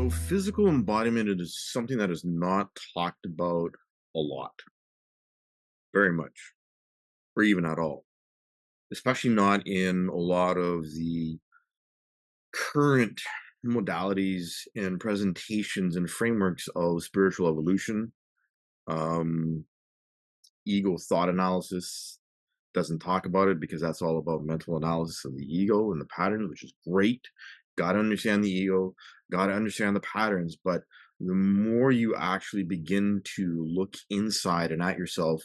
So, physical embodiment is something that is not talked about a lot, very much, or even at all, especially not in a lot of the current modalities and presentations and frameworks of spiritual evolution. Um, Ego thought analysis doesn't talk about it because that's all about mental analysis of the ego and the patterns, which is great. Got to understand the ego, got to understand the patterns. But the more you actually begin to look inside and at yourself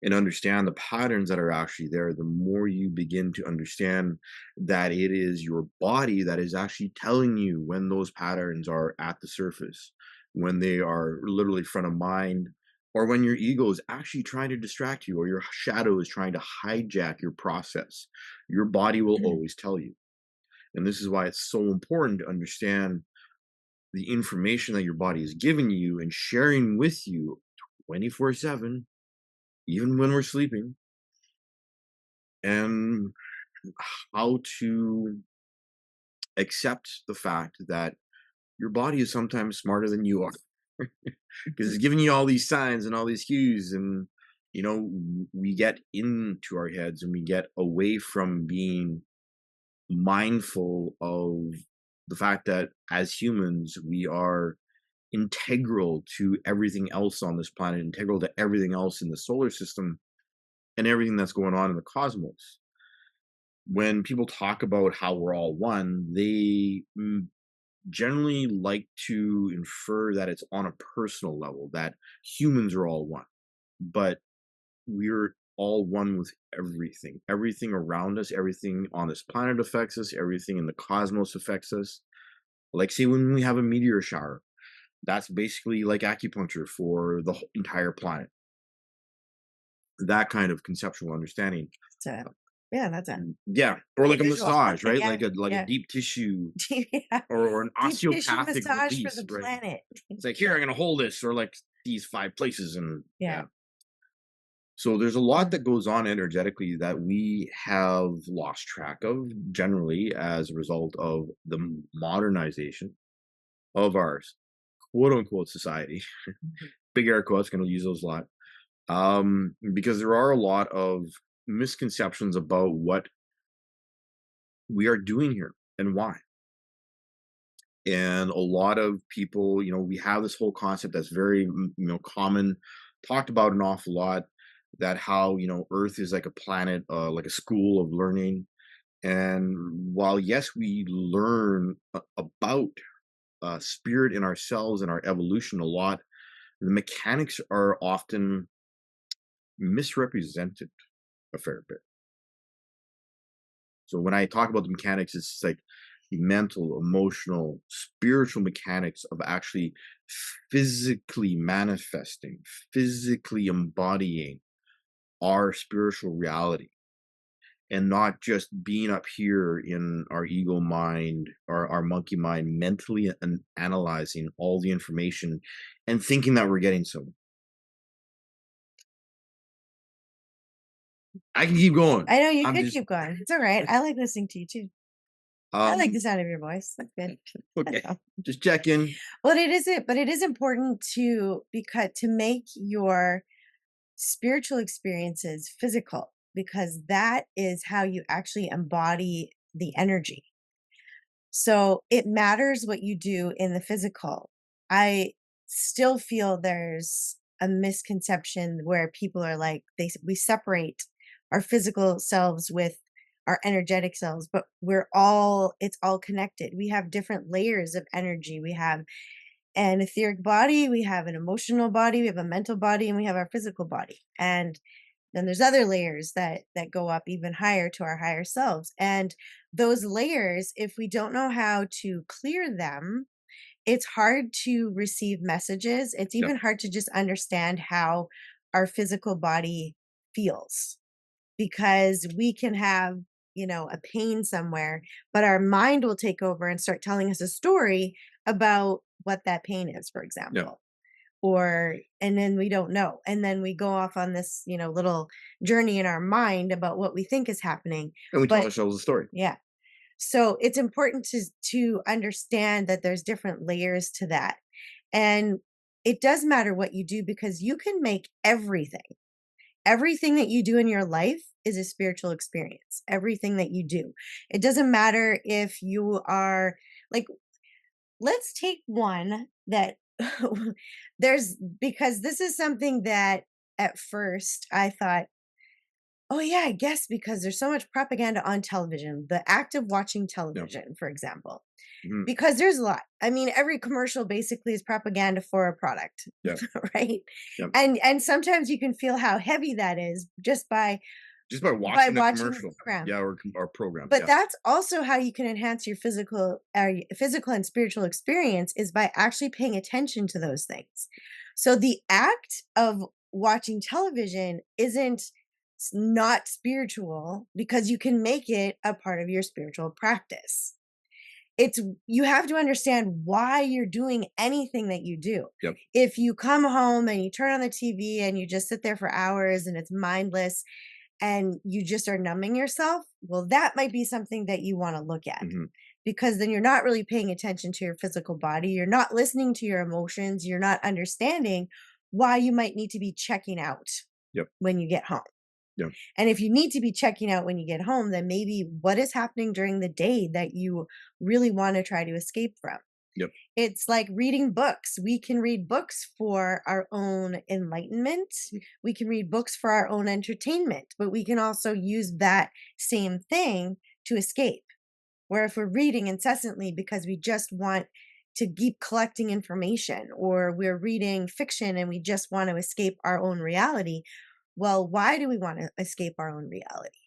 and understand the patterns that are actually there, the more you begin to understand that it is your body that is actually telling you when those patterns are at the surface, when they are literally front of mind, or when your ego is actually trying to distract you, or your shadow is trying to hijack your process. Your body will Mhm. always tell you. And this is why it's so important to understand the information that your body is giving you and sharing with you 24/7, even when we're sleeping, and how to accept the fact that your body is sometimes smarter than you are. Because it's giving you all these signs and all these cues, and we get into our heads and we get away from being mindful of the fact that as humans we are integral to everything else on this planet, integral to everything else in the solar system, and everything that's going on in the cosmos. When people talk about how we're all one, they generally like to infer that it's on a personal level, that humans are all one. But we're all one with everything. Everything around us, everything on this planet affects us, everything in the cosmos affects us. Like, say, when we have a meteor shower, that's basically like acupuncture for the entire planet. That kind of conceptual understanding. So, yeah, that's a Yeah, or cool like a visual. massage, right? Yeah, Like a yeah. deep tissue, Yeah. or an Deep tissue osteopathic massage for release, the right? planet. It's like, here, I'm gonna hold this, or like these 5 places, and Yeah. yeah. So there's a lot Yeah. that goes on energetically that we have lost track of generally as a result of the modernization of our quote unquote society. Mhm. Big air quotes, going to use those a lot. Because there are a lot of misconceptions about what we are doing here and why. And a lot of people, we have this whole concept that's very, common, talked about an awful lot, that how, Earth is like a planet, like a school of learning. And while, yes, we learn about spirit in ourselves and our evolution a lot, the mechanics are often misrepresented a fair bit. So when I talk about the mechanics, it's like the mental, emotional, spiritual mechanics of actually physically manifesting, physically embodying our spiritual reality, and not just being up here in our ego mind or our monkey mind, mentally and analyzing all the information and thinking that we're getting somewhere. I can keep going. I know you I'm could just keep going. It's all right. I like listening to you too. I like um the sound of your voice. That's good. That's okay. all. Just check in. Well, but it is important to because to make your spiritual experiences physical because that is how you actually embody the energy. So it matters what you do in the physical. I still feel there's a misconception where people are like we separate our physical selves with our energetic selves, but it's all connected. We have different layers of energy. We have an etheric body, we have an emotional body, we have a mental body, and we have our physical body. And then there's other layers that go up even higher to our higher selves. And those layers, if we don't know how to clear them, it's hard to receive messages. It's Yeah. even hard to just understand how our physical body feels because we can have, a pain somewhere, but our mind will take over and start telling us a story about what that pain is, for Yeah. example. Or, and then we don't know. And then we go off on this, little journey in our mind about what we think is happening. And we tell But ourselves a story. yeah, So it's important to understand that there's different layers to that. And it does matter what you do because you can make everything that you do in your life is a spiritual experience. Everything that you do. It doesn't matter if you are like, let's take one that there's, because this is something that at first I thought, oh, yeah, I guess because there's so much propaganda on television, the act of watching Yep. television, for example, Mhm. because there's a lot. I mean, every commercial basically is propaganda for a product, Yep. right? Yep. And sometimes you can feel how heavy that is just Just by by watching the watching the commercial. program. Yeah, or programs, But yes. that's also how you can enhance your physical and spiritual experience is by actually paying attention to those things. So the act of watching television isn't not spiritual because you can make it a part of your spiritual practice. It's You have to understand why you're doing anything that you do. Yep. If you come home and you turn on the TV and you just sit there for hours and it's mindless and you just are numbing yourself, well, that might be something that you want to look at Mhm. because then you're not really paying attention to your physical body. You're not listening to your emotions. You're not understanding why you might need to be checking out Yep. when you get home. Yep. And if you need to be checking out when you get home, then maybe what is happening during the day that you really want to try to escape from? Yep. It's like reading books. We can read books for our own enlightenment. We can read books for our own entertainment, but we can also use that same thing to escape. Where if we're reading incessantly because we just want to keep collecting information, or we're reading fiction and we just want to escape our own reality, well, why do we want to escape our own reality?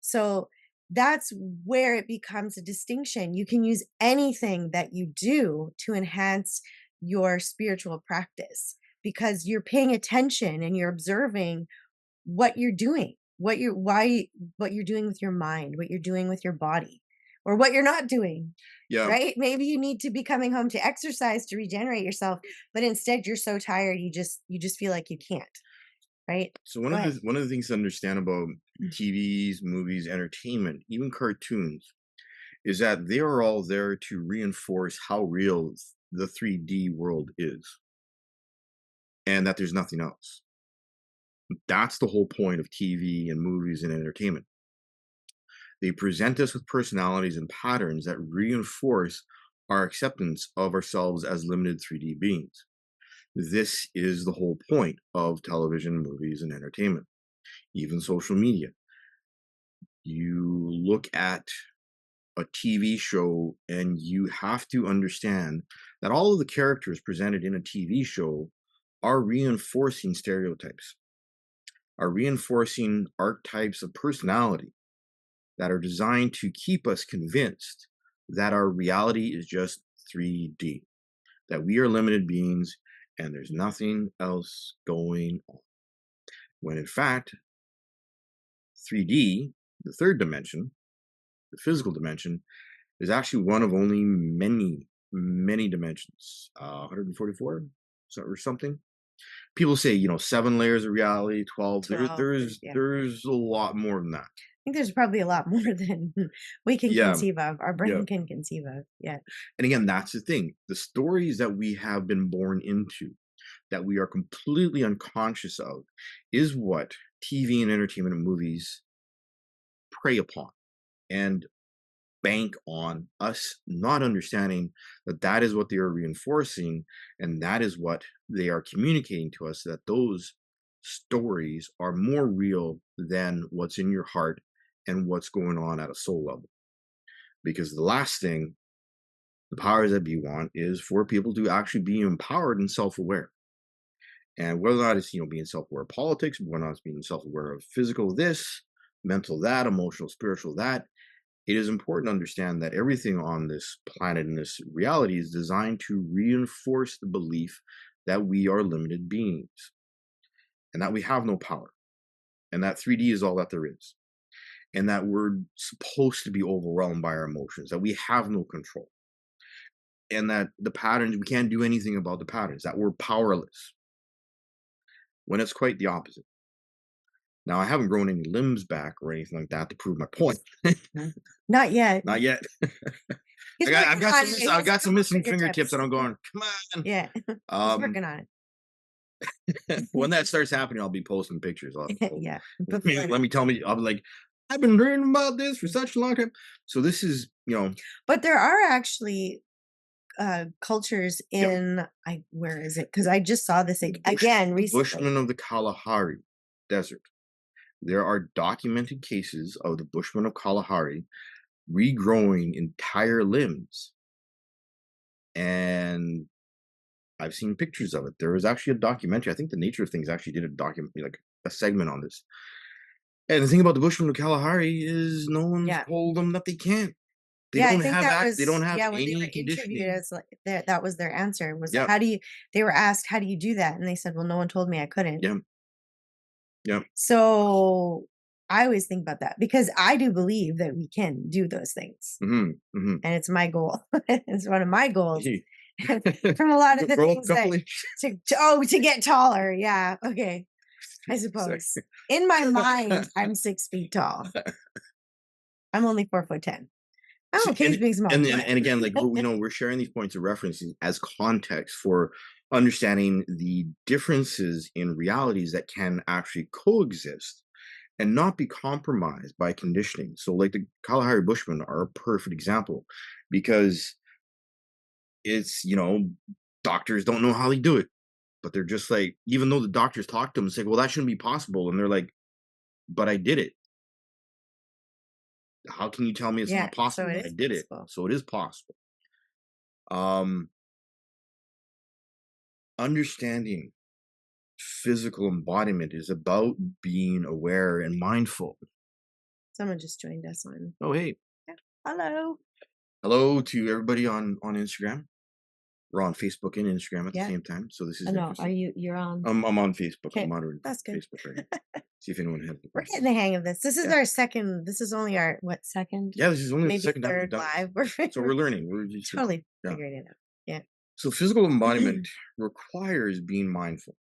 So that's where it becomes a distinction. You can use anything that you do to enhance your spiritual practice because you're paying attention and you're observing what you're doing, what you're doing with your mind, what you're doing with your body, or what you're not doing. Yeah. Right? Maybe you need to be coming home to exercise to regenerate yourself, but instead you're so tired you just feel like you can't, right? So Go ahead. one of the things to understand about TVs, movies, entertainment, even cartoons, is that they are all there to reinforce how real the 3D world is, and that there's nothing else. That's the whole point of TV and movies and entertainment. They present us with personalities and patterns that reinforce our acceptance of ourselves as limited 3D beings. This is the whole point of television, movies, and entertainment, even social media. You look at a TV show and you have to understand that all of the characters presented in a TV show are reinforcing stereotypes, are reinforcing archetypes of personality that are designed to keep us convinced that our reality is just 3D, that we are limited beings and there's nothing else going on. When in fact, 3D, the third dimension, the physical dimension, is actually one of only many dimensions. 144 or something. People say, 7 layers of reality, 12. 12, yeah. There's a lot more than that. I think there's probably a lot more than we can Yeah, conceive of, our yeah. brain can conceive of. Yeah. And again, that's the thing. The stories that we have been born into, that we are completely unconscious of, is what TV and entertainment and movies prey upon and bank on us not understanding that that is what they are reinforcing and that is what they are communicating to us, that those stories are more real than what's in your heart and what's going on at a soul level. Because the last thing the powers that be want is for people to actually be empowered and self-aware. And whether or not it's being self-aware of politics, whether or not it's being self-aware of physical this, mental that, emotional, spiritual that, it is important to understand that everything on this planet and this reality is designed to reinforce the belief that we are limited beings and that we have no power and that 3D is all that there is and that we're supposed to be overwhelmed by our emotions, that we have no control and that the patterns, we can't do anything about the patterns, that we're powerless when it's quite the opposite. Now I haven't grown any limbs back or anything like that to prove my point. Mhm. Not yet. Not yet. He's working on it. He I've has a got some couple missing fingertips, and fingertips. I'm going, come on. Yeah. He's working on When it. that starts happening, I'll be posting pictures. I'll, Yeah. let me tell me. I'll be like, I've been dreaming about this for such a long time. So this is, But there are actually cultures yep, in I where is it? Because I just saw this again the recently. Bushmen of the Kalahari Desert. There are documented cases of the Bushmen of Kalahari regrowing entire limbs, and I've seen pictures of it. There was actually a documentary. I think the Nature of Things actually did a document, like a segment on this. And the thing about the Bushmen of Kalahari is no one's Yeah. told them that they can't. They Yeah, I don't think have that They don't was have yeah, when they were any interviewed conditioning. as like that was their answer was Yep. how do you they were asked, "How do you do that?" And they said, "Well, no one told me I couldn't." Yep. Yep. So, I always think about that because I do believe that we can do those things, Hmm. Hmm. and it's my goal. It's one of my goals from a lot of the Grow up a things that couple inches. to get taller, yeah, okay, I Sorry. suppose. In my mind, I'm 6 feet tall. I'm only 4'10". I'm See, okay being small, but and again, like we're sharing these points of reference as context for understanding the differences in realities that can actually coexist and not be compromised by conditioning. So, like the Kalahari Bushmen are a perfect example because it's doctors don't know how they do it, but they're just like, even though the doctors talk to them and say, "Well, that shouldn't be possible," and they're like, "But I did it. How can you tell me it's yeah, not so possible? it I is did it, possible. so it is possible." Um, Understanding physical embodiment is about being aware and mindful. Someone just joined us on Oh, hey, yeah, hello. hello to everybody on Instagram. We're on Facebook and Instagram at the Yeah, same time, so this I is know. Are interesting. you're on? I'm on Facebook. I'm Okay, monitoring that's good. Facebook right now. See if anyone has any We're getting questions. the hang of this. This is Yeah, our second this is only our, what, 2nd, yeah. This is only the maybe second time we've 3rd done this, live. We're so we're learning. We're just totally yeah. figuring it out. Yeah. So physical embodiment requires being mindful.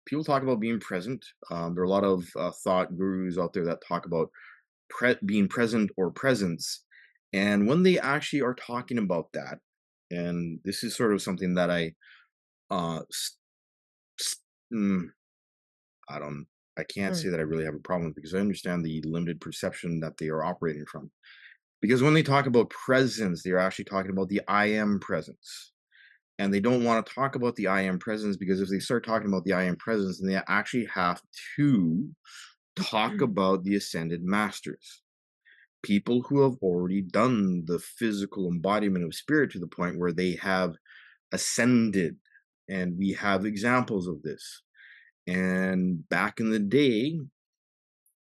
People talk about being present. There are a lot of thought gurus out there that talk about being present or presence. And when they actually are talking about that, and this is sort of something that uh, s- s- mm, I don't, I can't Mm, say that I really have a problem with because I understand the limited perception that they are operating from. Because when they talk about presence, they're actually talking about the I am presence. And they don't want to talk about the I am presence because if they start talking about the I am presence, then they actually have to talk about the ascended masters, people who have already done the physical embodiment of spirit to the point where they have ascended. And we have examples of this. And back in the day,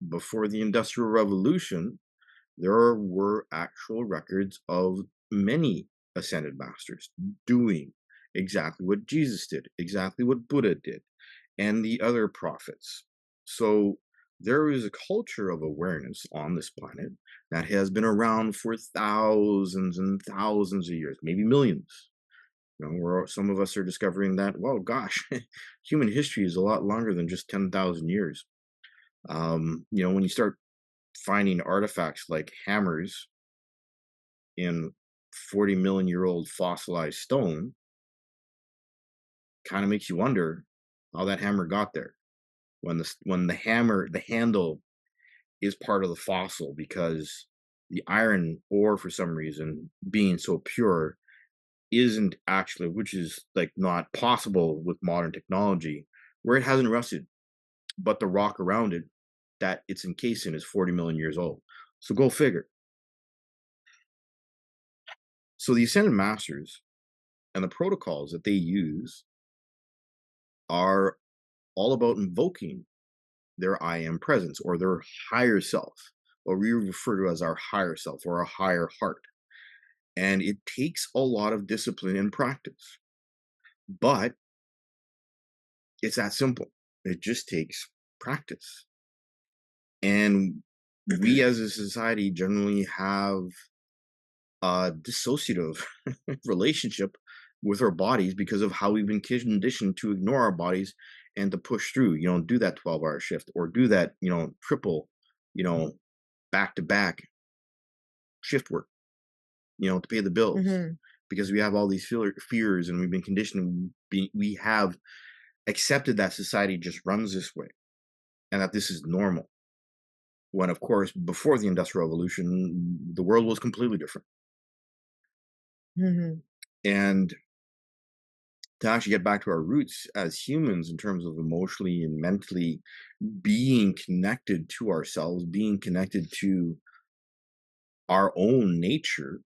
before the Industrial Revolution, there were actual records of many ascended masters doing exactly what Jesus did, exactly what Buddha did, and the other prophets. So there is a culture of awareness on this planet that has been around for thousands and thousands of years, maybe millions. Where some of us are discovering that, well, gosh, human history is a lot longer than just 10,000 years. When you start finding artifacts like hammers in 40 million year old fossilized stone, kind of makes you wonder how that hammer got there. The handle is part of the fossil because the iron ore, for some reason, being so pure, isn't actually, which is like not possible with modern technology, where it hasn't rusted, but the rock around it that it's encased in is 40 million years old. So go figure. So the Ascended Masters and the protocols that they use are all about invoking their I am presence or their higher self, what we refer to as our higher self or our higher heart. And it takes a lot of discipline and practice, but it's that simple. It just takes practice. And we as a society generally have a dissociative relationship with our bodies because of how we've been conditioned to ignore our bodies and to push through, do that 12-hour shift or do that, triple, you know, back to back shift work, to pay the bills Mhm. because we have all these fears and we've been conditioned. We have accepted that society just runs this way and that this is normal. When, of course, before the Industrial Revolution, the world was completely different. Mhm. And to actually get back to our roots as humans in terms of emotionally and mentally being connected to ourselves, being connected to our own nature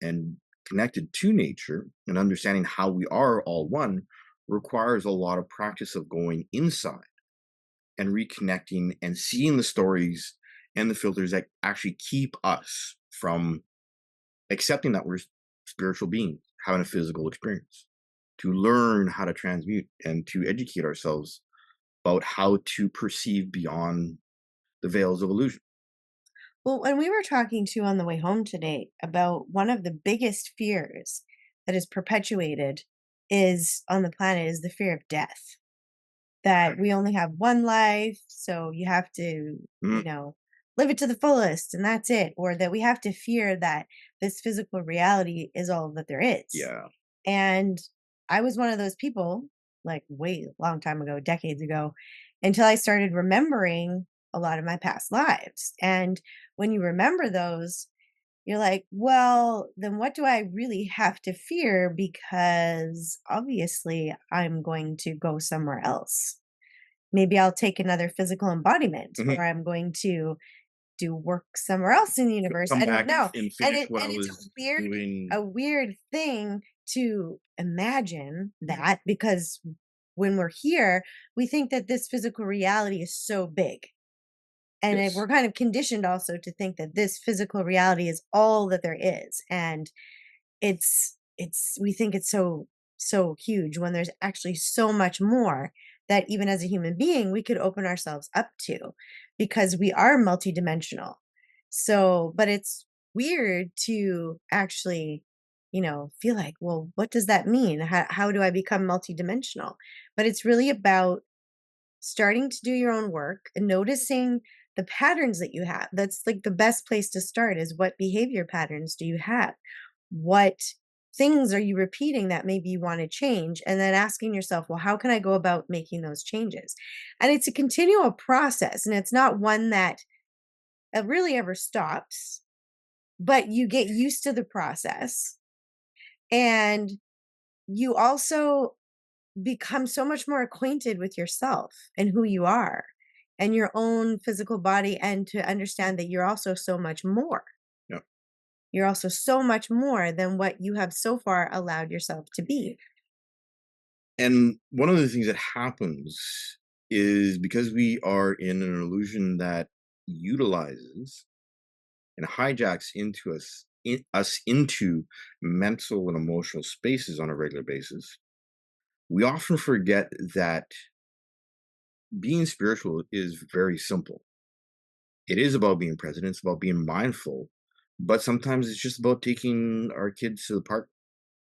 and connected to nature and understanding how we are all one requires a lot of practice of going inside and reconnecting and seeing the stories and the filters that actually keep us from accepting that we're spiritual beings having a physical experience, to learn how to transmute and to educate ourselves about how to perceive beyond the veils of illusion. Well, when we were talking to on the way home today about one of the biggest fears that is perpetuated is on the planet is the fear of death. That we only have one life, so you have to, Mhm. live it to the fullest and that's it. Or that we have to fear that this physical reality is all that there is. Yeah. And I was one of those people, like way long time ago, decades ago, until I started remembering a lot of my past lives. And when you remember those, you're like, well, then what do I really have to fear? Because obviously I'm going to go somewhere else. Maybe I'll take another physical embodiment, Mhm. or I'm going to do work somewhere else in the universe. Come I don't back know. and And finish what I it's was doing. a weird thing to imagine that, because when we're here, we think that this physical reality is so big. And Yes. we're kind of conditioned also to think that this physical reality is all that there is. And it's we think it's so huge when there's actually so much more that even as a human being we could open ourselves up to, because we are multidimensional. So but it's weird to actually feel like, well, what does that mean? How do I become multidimensional? But it's really about starting to do your own work and noticing the patterns that you have. That's like the best place to start, is what behavior patterns do you have? What things are you repeating that maybe you want to change? And then asking yourself, well, how can I go about making those changes? And it's a continual process, and it's not one that really ever stops, but you get used to the process. And you also become so much more acquainted with yourself and who you are and your own physical body, and to understand that you're also so much more. Yeah. You're also so much more than what you have so far allowed yourself to be. And one of the things that happens is because we are in an illusion that utilizes and hijacks us into mental and emotional spaces on a regular basis, we often forget that being spiritual is very simple. It is about being present, it's about being mindful, but sometimes it's just about taking our kids to the park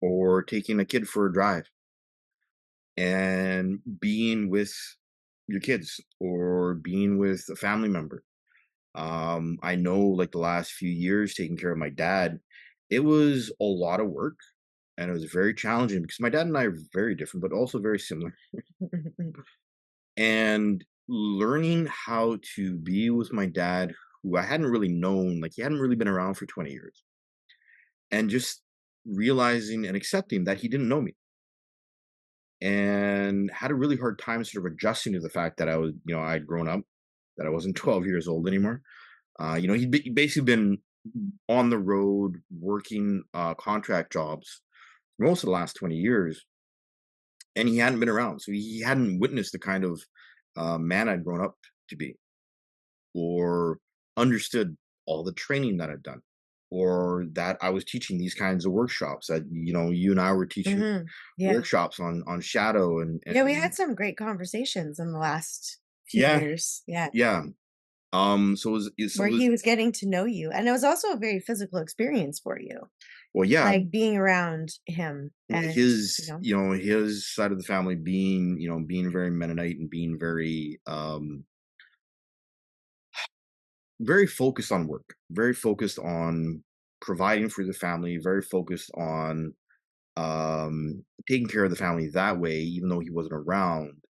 or taking a kid for a drive and being with your kids or being with a family member. I know, like, the last few years taking care of my dad, it was a lot of work and it was very challenging because my dad and I are very different, but also very similar. And learning how to be with my dad, who I hadn't really known, like, he hadn't really been around for 20 years, and just realizing and accepting that he didn't know me and had a really hard time sort of adjusting to the fact that I'd grown up, that I wasn't 12 years old anymore. He'd basically been on the road working contract jobs for most of the last 20 years, and he hadn't been around. So he hadn't witnessed the kind of man I'd grown up to be, or understood all the training that I'd done, or that I was teaching these kinds of workshops that, you and I were teaching Yeah. workshops on shadow Yeah, we had and some great conversations in the last few yeah, years. Yeah. yeah. So it was, Where he was getting to know you. And it was also a very physical experience for you. Well, yeah, like being around him and, his, his side of the family being, being very Mennonite and being very focused on work, very focused on providing for the family, very focused on taking care of the family that way, even though he wasn't around.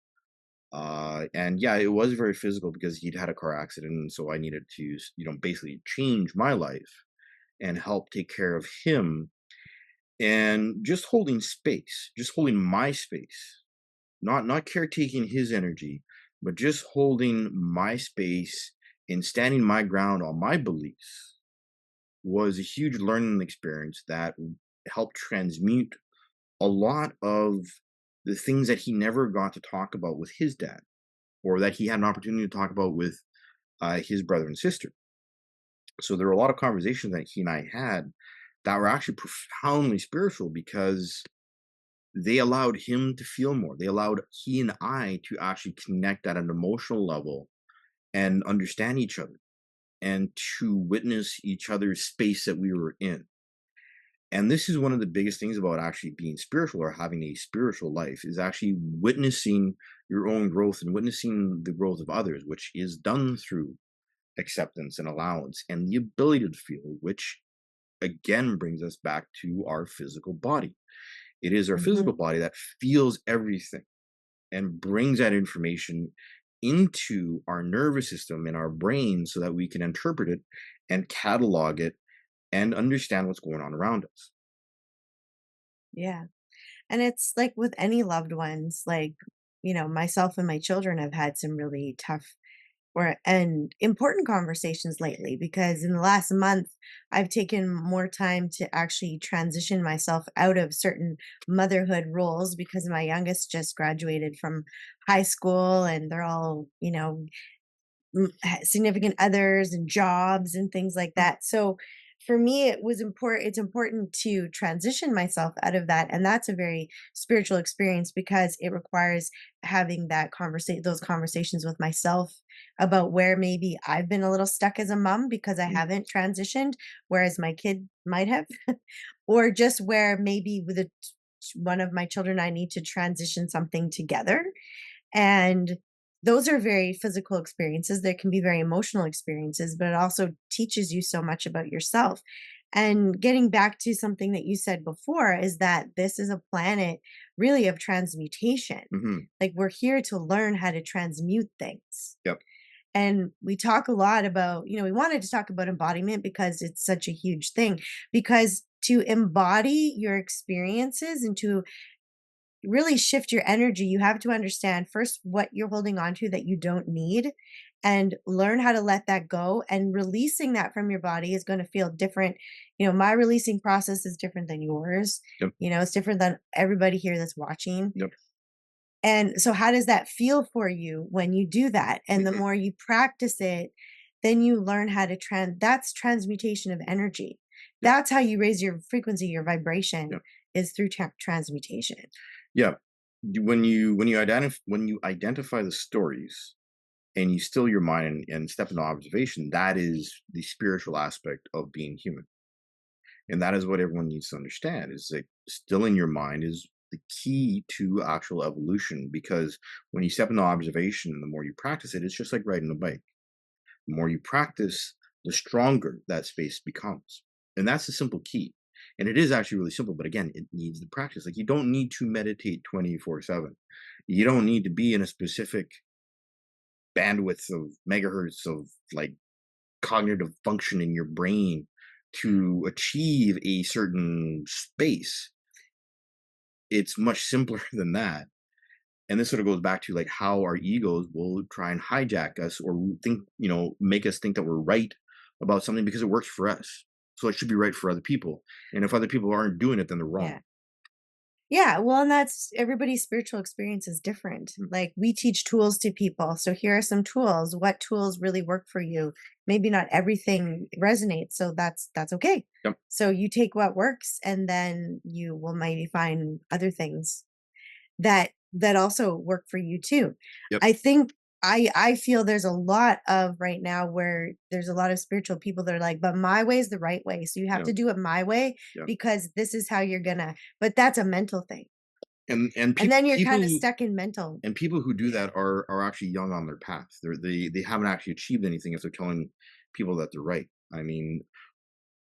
And yeah, it was very physical because he'd had a car accident, and so I needed to, basically change my life and help take care of him, and just holding space, just holding my space, not caretaking his energy, but just holding my space and standing my ground on my beliefs was a huge learning experience that helped transmute a lot of the things that he never got to talk about with his dad, or that he had an opportunity to talk about with his brother and sister. So there were a lot of conversations that he and I had that were actually profoundly spiritual because they allowed him to feel more. They allowed he and I to actually connect at an emotional level and understand each other and to witness each other's space that we were in. And this is one of the biggest things about actually being spiritual or having a spiritual life is actually witnessing your own growth and witnessing the growth of others, which is done through acceptance and allowance and the ability to feel, which again brings us back to our physical body. It is our physical Mhm. body that feels everything and brings that information into our nervous system and our brain so that we can interpret it and catalog it and understand what's going on around us. Yeah. And it's like with any loved ones, like, myself and my children have had some really tough or and important conversations lately because in the last month I've taken more time to actually transition myself out of certain motherhood roles because my youngest just graduated from high school and they're all, significant others and jobs and things like that. So for me, it's important to transition myself out of that. And that's a very spiritual experience because it requires having those conversations with myself about where maybe I've been a little stuck as a mom because I Mm. haven't transitioned, whereas my kid might have, or just where maybe one of my children, I need to transition something together and those are very physical experiences. There can be very emotional experiences, but it also teaches you so much about yourself. And getting back to something that you said before is that this is a planet really of transmutation. Mhm. Like we're here to learn how to transmute things. Yep. And we talk a lot about, we wanted to talk about embodiment because it's such a huge thing. Because to embody your experiences and to really shift your energy, you have to understand first what you're holding on to that you don't need and learn how to let that go. And releasing that from your body is going to feel different. My releasing process is different than yours. Yep. It's different than everybody here that's watching. Yep. And so, how does that feel for you when you do that? And the Mhm. more you practice it, then you learn how to that's transmutation of energy. Yep. That's how you raise your frequency, your vibration Yep. is through transmutation. Yeah. When you identify the stories and you still your mind and step into observation, that is the spiritual aspect of being human. And that is what everyone needs to understand is that stilling your mind is the key to actual evolution because when you step into observation, the more you practice it, it's just like riding a bike. The more you practice, the stronger that space becomes. And that's the simple key. And it is actually really simple, but again, it needs the practice. Like you don't need to meditate 24/7. You don't need to be in a specific bandwidth of megahertz of like cognitive function in your brain to achieve a certain space. It's much simpler than that. And this sort of goes back to like how our egos will try and hijack us or think, make us think that we're right about something because it works for us. So it should be right for other people. And if other people aren't doing it, then they're Yeah. wrong. Yeah, well, and that's everybody's spiritual experience is different. Mm. Like we teach tools to people. So here are some tools. What tools really work for you? Maybe not everything resonates, so that's okay. Yep. So you take what works and then you will maybe find other things that also work for you too. Yep. I think I feel there's a lot of right now where there's a lot of spiritual people that are like, but my way is the right way. So you have Yeah, to do it my way yeah. because this is how you're gonna, but that's a mental thing. And And then you're kind of people stuck in mental. and people who do Yeah. that are actually young on their path. They haven't actually achieved anything if they're telling people that they're right. I mean,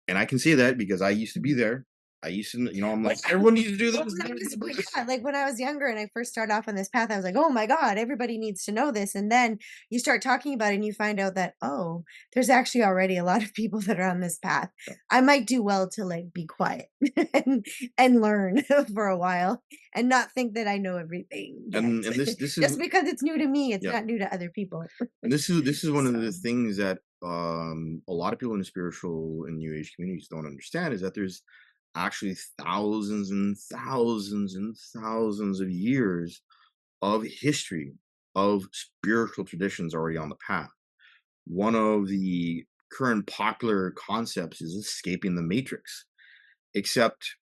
and I can say that because I used to be there. I used to, I'm Well, like, everyone needs to do well, this. well, yeah, like when I was younger and I first started off on this path, I was like, "Oh my god, everybody needs to know this." And then you start talking about it and you find out that, oh, there's actually already a lot of people that are on this path. Yeah. I might do well to like be quiet and learn for a while and not think that I know everything yet. And this is Just because it's new to me, it's yeah. not new to other people. And this is one of the So, things that a lot of people in the spiritual and new age communities don't understand is that there's actually thousands and thousands and thousands of years of history of spiritual traditions already on the path. One of the current popular concepts is escaping the matrix. Except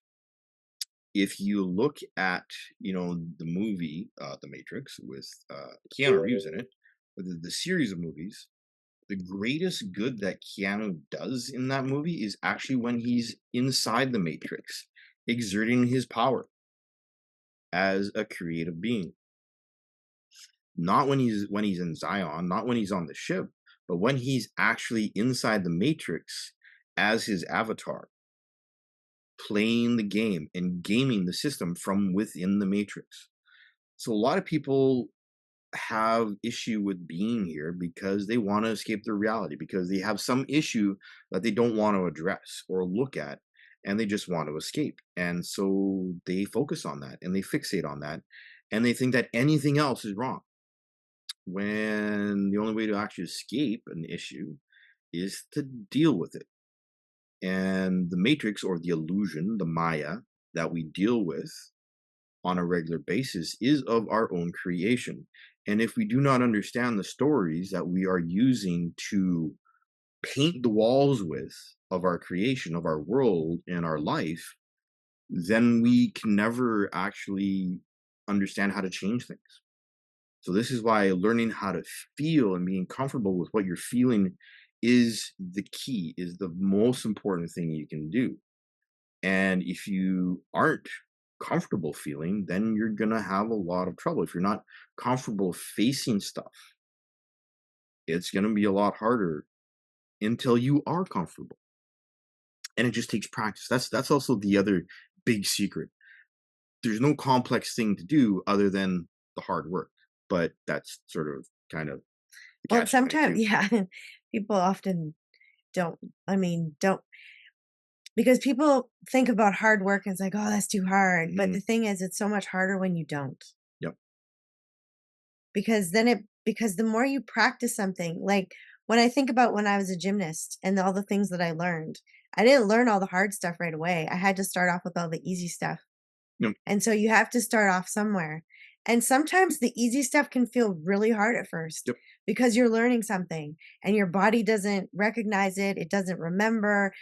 if you look at, the movie, The Matrix with Keanu Reeves in it, the series of movies, the greatest good that Keanu does in that movie is actually when he's inside the matrix, exerting his power as a creative being. Not when he's in Zion, not when he's on the ship, but when he's actually inside the matrix as his avatar, playing the game and gaming the system from within the matrix. So a lot of people have issue with being here because they want to escape their reality because they have some issue that they don't want to address or look at and they just want to escape. And so they focus on that and they fixate on that and they think that anything else is wrong when the only way to actually escape an issue is to deal with it. And the matrix or the illusion, the Maya that we deal with on a regular basis is of our own creation. And if we do not understand the stories that we are using to paint the walls with of our creation, of our world and our life, then we can never actually understand how to change things. So, this is why learning how to feel and being comfortable with what you're feeling is the key, is the most important thing you can do. And if you aren't comfortable feeling, then you're going to have a lot of trouble. If you're not comfortable facing stuff, it's going to be a lot harder until you are comfortable. And it just takes practice. That's also the other big secret. There's no complex thing to do other than the hard work. But that's sort of kind of the well, catch sometimes, 22. yeah, people often don't. I mean, don't because people think about hard work and it's like, oh, that's too hard. But Hmm. the thing is, it's so much harder when you don't. Yep. Because the more you practice something, like when I think about when I was a gymnast and all the things that I learned, I didn't learn all the hard stuff right away. I had to start off with all the easy stuff. Yep. And so you have to start off somewhere. And sometimes the easy stuff can feel really hard at first Yep. because you're learning something and your body doesn't recognize it, it doesn't remember,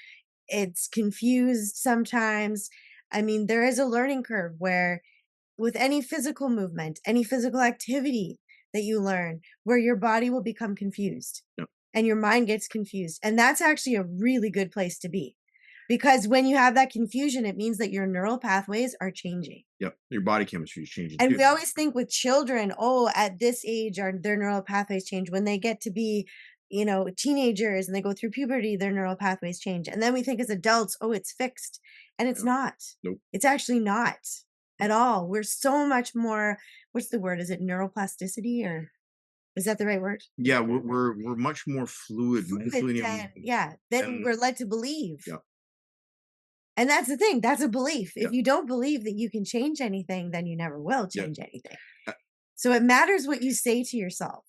it's confused sometimes. I mean, there is a learning curve where with any physical movement, any physical activity that you learn, where your body will become confused Yep. and your mind gets confused. And that's actually a really good place to be. Because when you have that confusion, it means that your neural pathways are changing. Yep. Your body chemistry is changing And too. we always think with children, oh, at this age, are their neural pathways change. When they get to be, teenagers and they go through puberty, their neural pathways change. And then we think as adults, oh, it's fixed. And it's Yep. not. Nope. It's actually not Nope. at all. We're so much more, what's the word? Is it neuroplasticity or is that the right word? Yeah, we're much more fluid Fluid mentally than, yeah, than and we're led to believe. yeah, And that's the thing. That's a belief. yeah, If you don't believe that you can change anything, then you never will yeah. change anything. Uh, So it matters what you say to yourself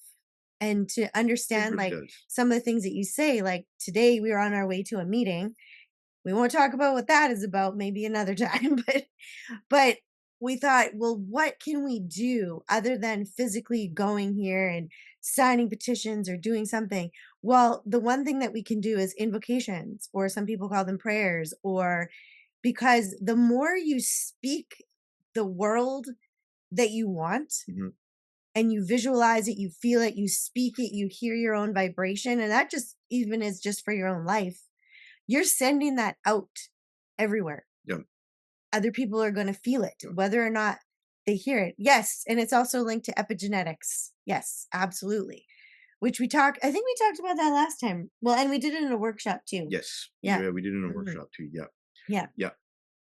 and to it understand really like does. some of the things that you say. Like today we were on our way to a meeting. We won't talk about what that is about, maybe another time, but we thought, well, what can we do other than physically going here and signing petitions or doing something? Well, the one thing that we can do is invocations, or some people call them prayers, or because the more you speak the world that you want, Mhm. and you visualize it, you feel it, you speak it, you hear your own vibration, and that just even is just for your own life. You're sending that out everywhere. Yeah. Other people are going to feel it, Yeah. whether or not they hear it. Yes. And it's also linked to epigenetics. Yes, absolutely. Which I think we talked about that last time. Well, and we did it in a workshop too. Yes. Yeah. Yeah, we did it in a Mhm. workshop too. Yeah. Yeah. Yeah.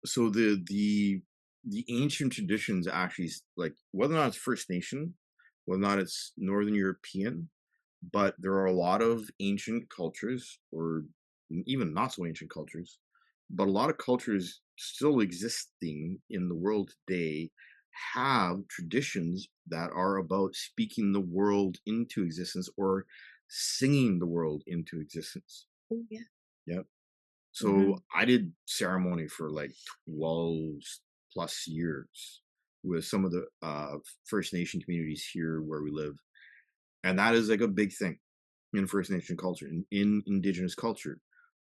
So the ancient traditions actually like whether or not it's First Nation, whether or not it's Northern European, but there are a lot of ancient cultures or even not so ancient cultures, but a lot of cultures still existing in the world today have traditions that are about speaking the world into existence or singing the world into existence. Oh, yeah. Yeah. So Mhm. I did ceremony for like 12 plus years with some of the First Nation communities here where we live. And that is like a big thing in First Nation culture, in Indigenous culture.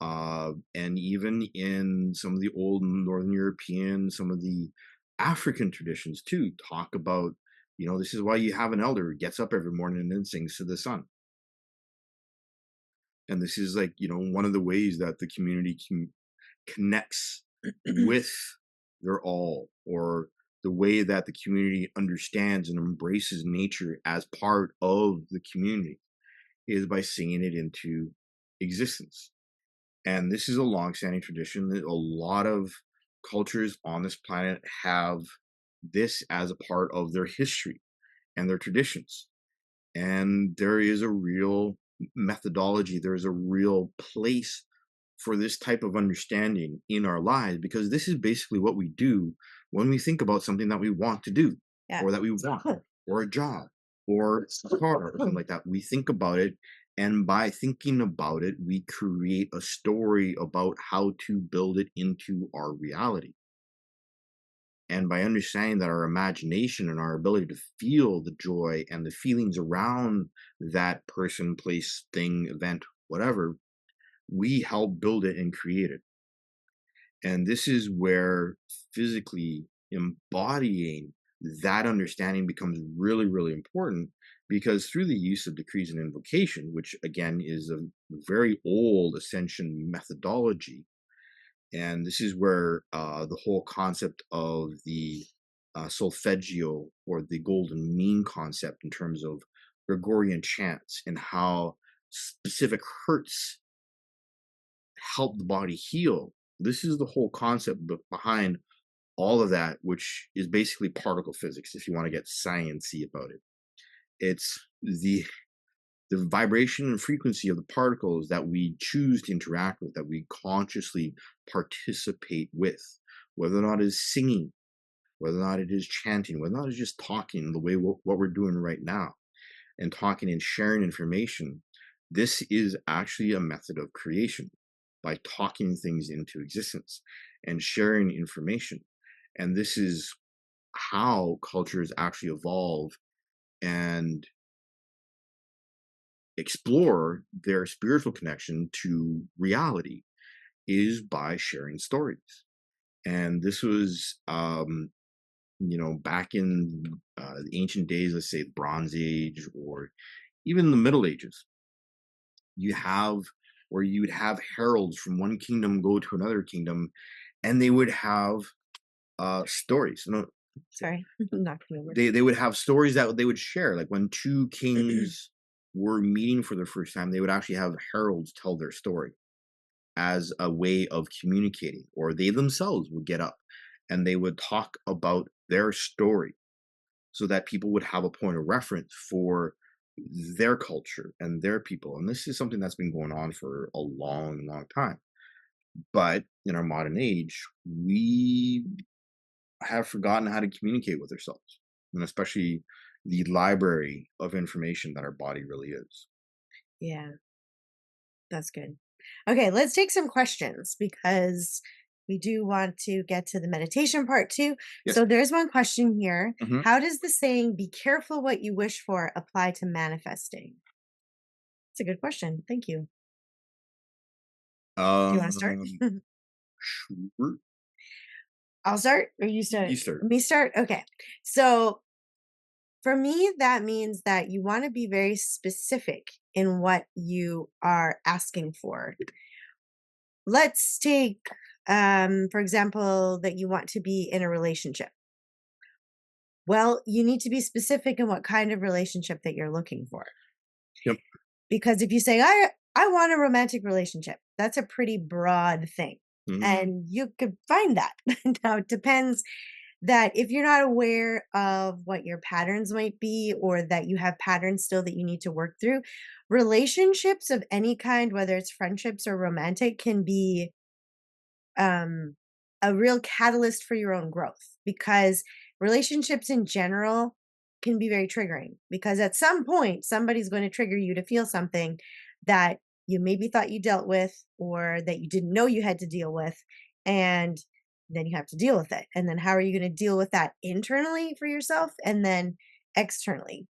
And even in some of the old Northern European, some of the African traditions too, talk about, this is why you have an elder who gets up every morning and then sings to the sun. And this is like, one of the ways that the community connects with their all, or the way that the community understands and embraces nature as part of the community is by singing it into existence. And this is a long-standing tradition that a lot of cultures on this planet have this as a part of their history and their traditions. And there is a real methodology, there's a real place for this type of understanding in our lives because this is basically what we do when we think about something that we want to do Yeah. or that we want or a job or a car or something like that. We think about it, and by thinking about it, we create a story about how to build it into our reality. And by understanding that our imagination and our ability to feel the joy and the feelings around that person, place, thing, event, whatever, we help build it and create it. And this is where physically embodying that understanding becomes really, really important because through the use of decrees and invocation, which again is a very old ascension methodology, and this is where the whole concept of the solfeggio or the golden mean concept in terms of Gregorian chants and how specific hertz help the body heal. This is the whole concept behind all of that, which is basically particle physics, if you want to get sciencey about it. It's the vibration and frequency of the particles that we choose to interact with, that we consciously participate with, whether or not it is singing, whether or not it is chanting, whether or not it's just talking the way what we're doing right now and talking and sharing information. This is actually a method of creation by talking things into existence and sharing information. And this is how cultures actually evolve and explore their spiritual connection to reality is by sharing stories. And this was, back in the ancient days, let's say the Bronze Age or even the Middle Ages, you have where you would have heralds from one kingdom go to another kingdom, and they would have stories. No, Sorry. Knocking over. they would have stories that they would share. Like when two kings were meeting for the first time, they would actually have heralds tell their story as a way of communicating, or they themselves would get up and they would talk about their story so that people would have a point of reference for their culture and their people. And this is something that's been going on for a long, long time. But in our modern age, we have forgotten how to communicate with ourselves, and especially the library of information that our body really is. Yeah. That's good. Okay, let's take some questions because we do want to get to the meditation part too. Yes. So there's one question here. Mhm. How does the saying, be careful what you wish for, apply to manifesting? It's a good question. Thank you. Do you want to start? Um, sure. I'll start or you You start? start. Me start? Okay. So For me, that means that you want to be very specific in what you are asking for. Let's take, for example, that you want to be in a relationship. Well, you need to be specific in what kind of relationship that you're looking for. Yep. Because if you say, I want a romantic relationship, that's a pretty broad thing. Mhm. And you could find that. Now, it depends that if you're not aware of what your patterns might be, or that you have patterns still that you need to work through, relationships of any kind, whether it's friendships or romantic, can be um, a real catalyst for your own growth, because relationships in general can be very triggering, because at some point somebody's going to trigger you to feel something that you maybe thought you dealt with, or that you didn't know you had to deal with, and then you have to deal with it. And then how are you going to deal with that internally for yourself and then externally?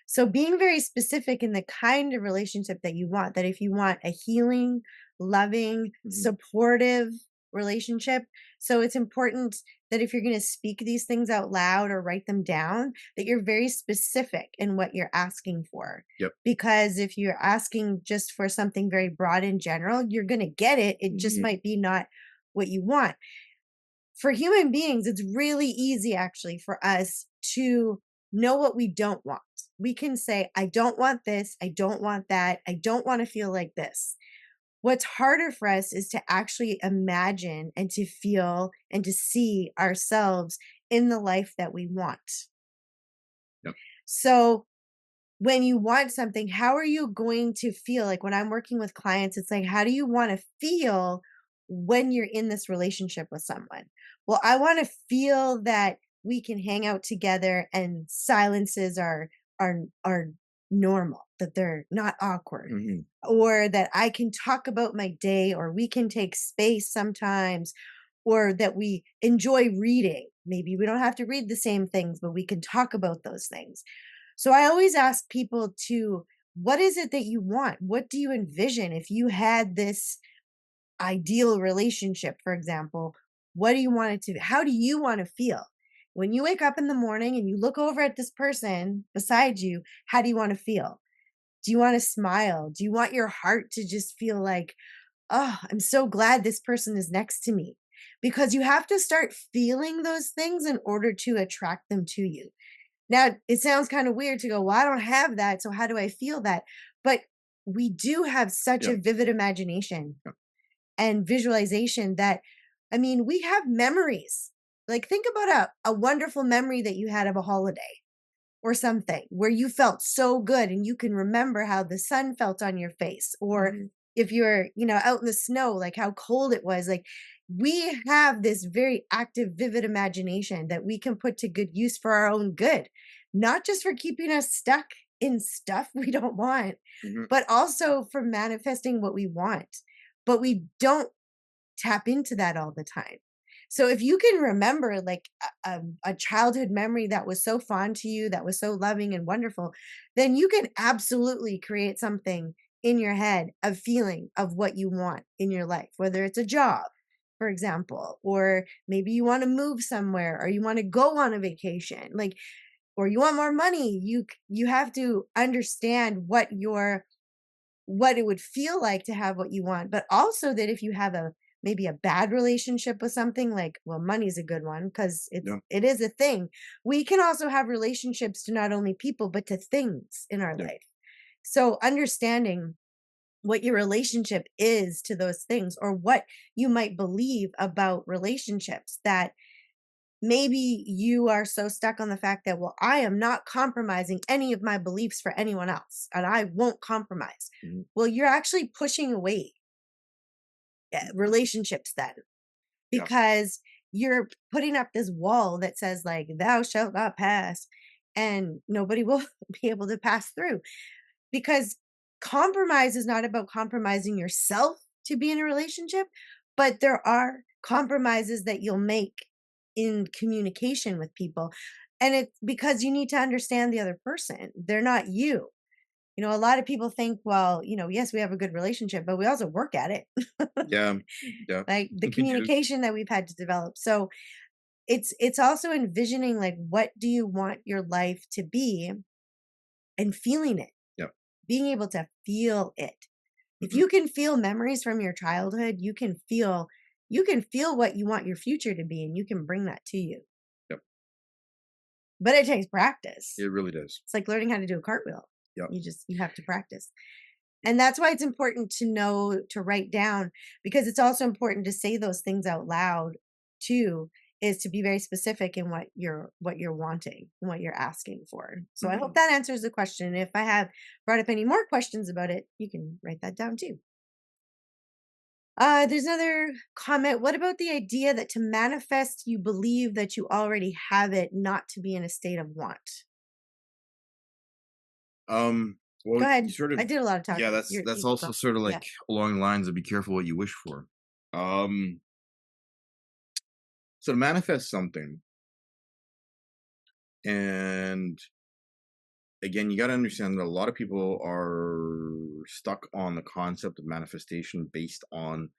So being very specific in the kind of relationship that you want, that if you want a healing, loving, Mhm. supportive relationship, so it's important that if you're going to speak these things out loud or write them down, that you're very specific in what you're asking for. Yep. Because if you're asking just for something very broad in general, you're going to get it. It just Mhm. might be not what you want. For human beings, it's really easy actually for us to know what we don't want. We can say, I don't want this. I don't want that. I don't want to feel like this. What's harder for us is to actually imagine and to feel and to see ourselves in the life that we want. Yep. So, when you want something, how are you going to feel? Like when I'm working with clients, it's like, how do you want to feel when you're in this relationship with someone? Well, I want to feel that we can hang out together and silences are normal, that they're not awkward, Mhm. or that I can talk about my day, or we can take space sometimes, or that we enjoy reading. Maybe we don't have to read the same things, but we can talk about those things. So I always ask people to, what is it that you want? What do you envision if you had this ideal relationship, for example? What do you want it to, how do you want to feel? When you wake up in the morning and you look over at this person beside you, how do you want to feel? Do you want to smile? Do you want your heart to just feel like, oh, I'm so glad this person is next to me? Because you have to start feeling those things in order to attract them to you. Now, it sounds kind of weird to go, well, I don't have that. So how do I feel that? But we do have such a Yep. vivid imagination Yep. and visualization that, I mean, we have memories. Like, think about a wonderful memory that you had of a holiday or something where you felt so good and you can remember how the sun felt on your face, or Mhm. if you're, out in the snow, like how cold it was. Like, we have this very active vivid imagination that we can put to good use for our own good, not just for keeping us stuck in stuff we don't want, Mhm. but also for manifesting what we want. But we don't tap into that all the time. So if you can remember like a childhood memory that was so fond to you, that was so loving and wonderful, then you can absolutely create something in your head, of feeling of what you want in your life, whether it's a job, for example, or maybe you want to move somewhere, or you want to go on a vacation, like, or you want more money. You have to understand what it would feel like to have what you want, but also that if you have a maybe a bad relationship with something, like, well, money's a good one because Yeah. it is a thing. We can also have relationships to not only people but to things in our Yeah. life. So understanding what your relationship is to those things, or what you might believe about relationships, that maybe you are so stuck on the fact that, well, I am not compromising any of my beliefs for anyone else and I won't compromise. Mhm. Well, you're actually pushing away relationships then, Yeah. because you're putting up this wall that says, like, thou shalt not pass, and nobody will be able to pass through, because compromise is not about compromising yourself to be in a relationship, but there are compromises that you'll make in communication with people. And it's because you need to understand the other person. They're not you. A lot of people think, well, yes, we have a good relationship, but we also work at it. Yeah. Yeah. Like the We do. communication that we've had to develop. So it's also envisioning like what do you want your life to be and feeling it, Yep. being able to feel it. If Mhm. you can feel memories from your childhood, you can feel what you want your future to be and you can bring that to you. Yep. But it takes practice. It really does. It's like learning how to do a cartwheel. Yep. You have to practice. And that's why it's important to know to write down, because it's also important to say those things out loud too, is to be very specific in what you're wanting and what you're asking for. So I hope Mhm. that answers the question. If I have brought up any more questions about it, you can write that down too. There's another comment. What about the idea that to manifest, you believe that you already have it, not to be in a state of want? Well, Go you ahead. sort I of did a lot of yeah, talking. that's You also go. sort of Yeah. like along the lines of be careful what you wish for. Um, so to manifest something, and again, you got to understand that a lot of people are stuck on the concept of manifestation based on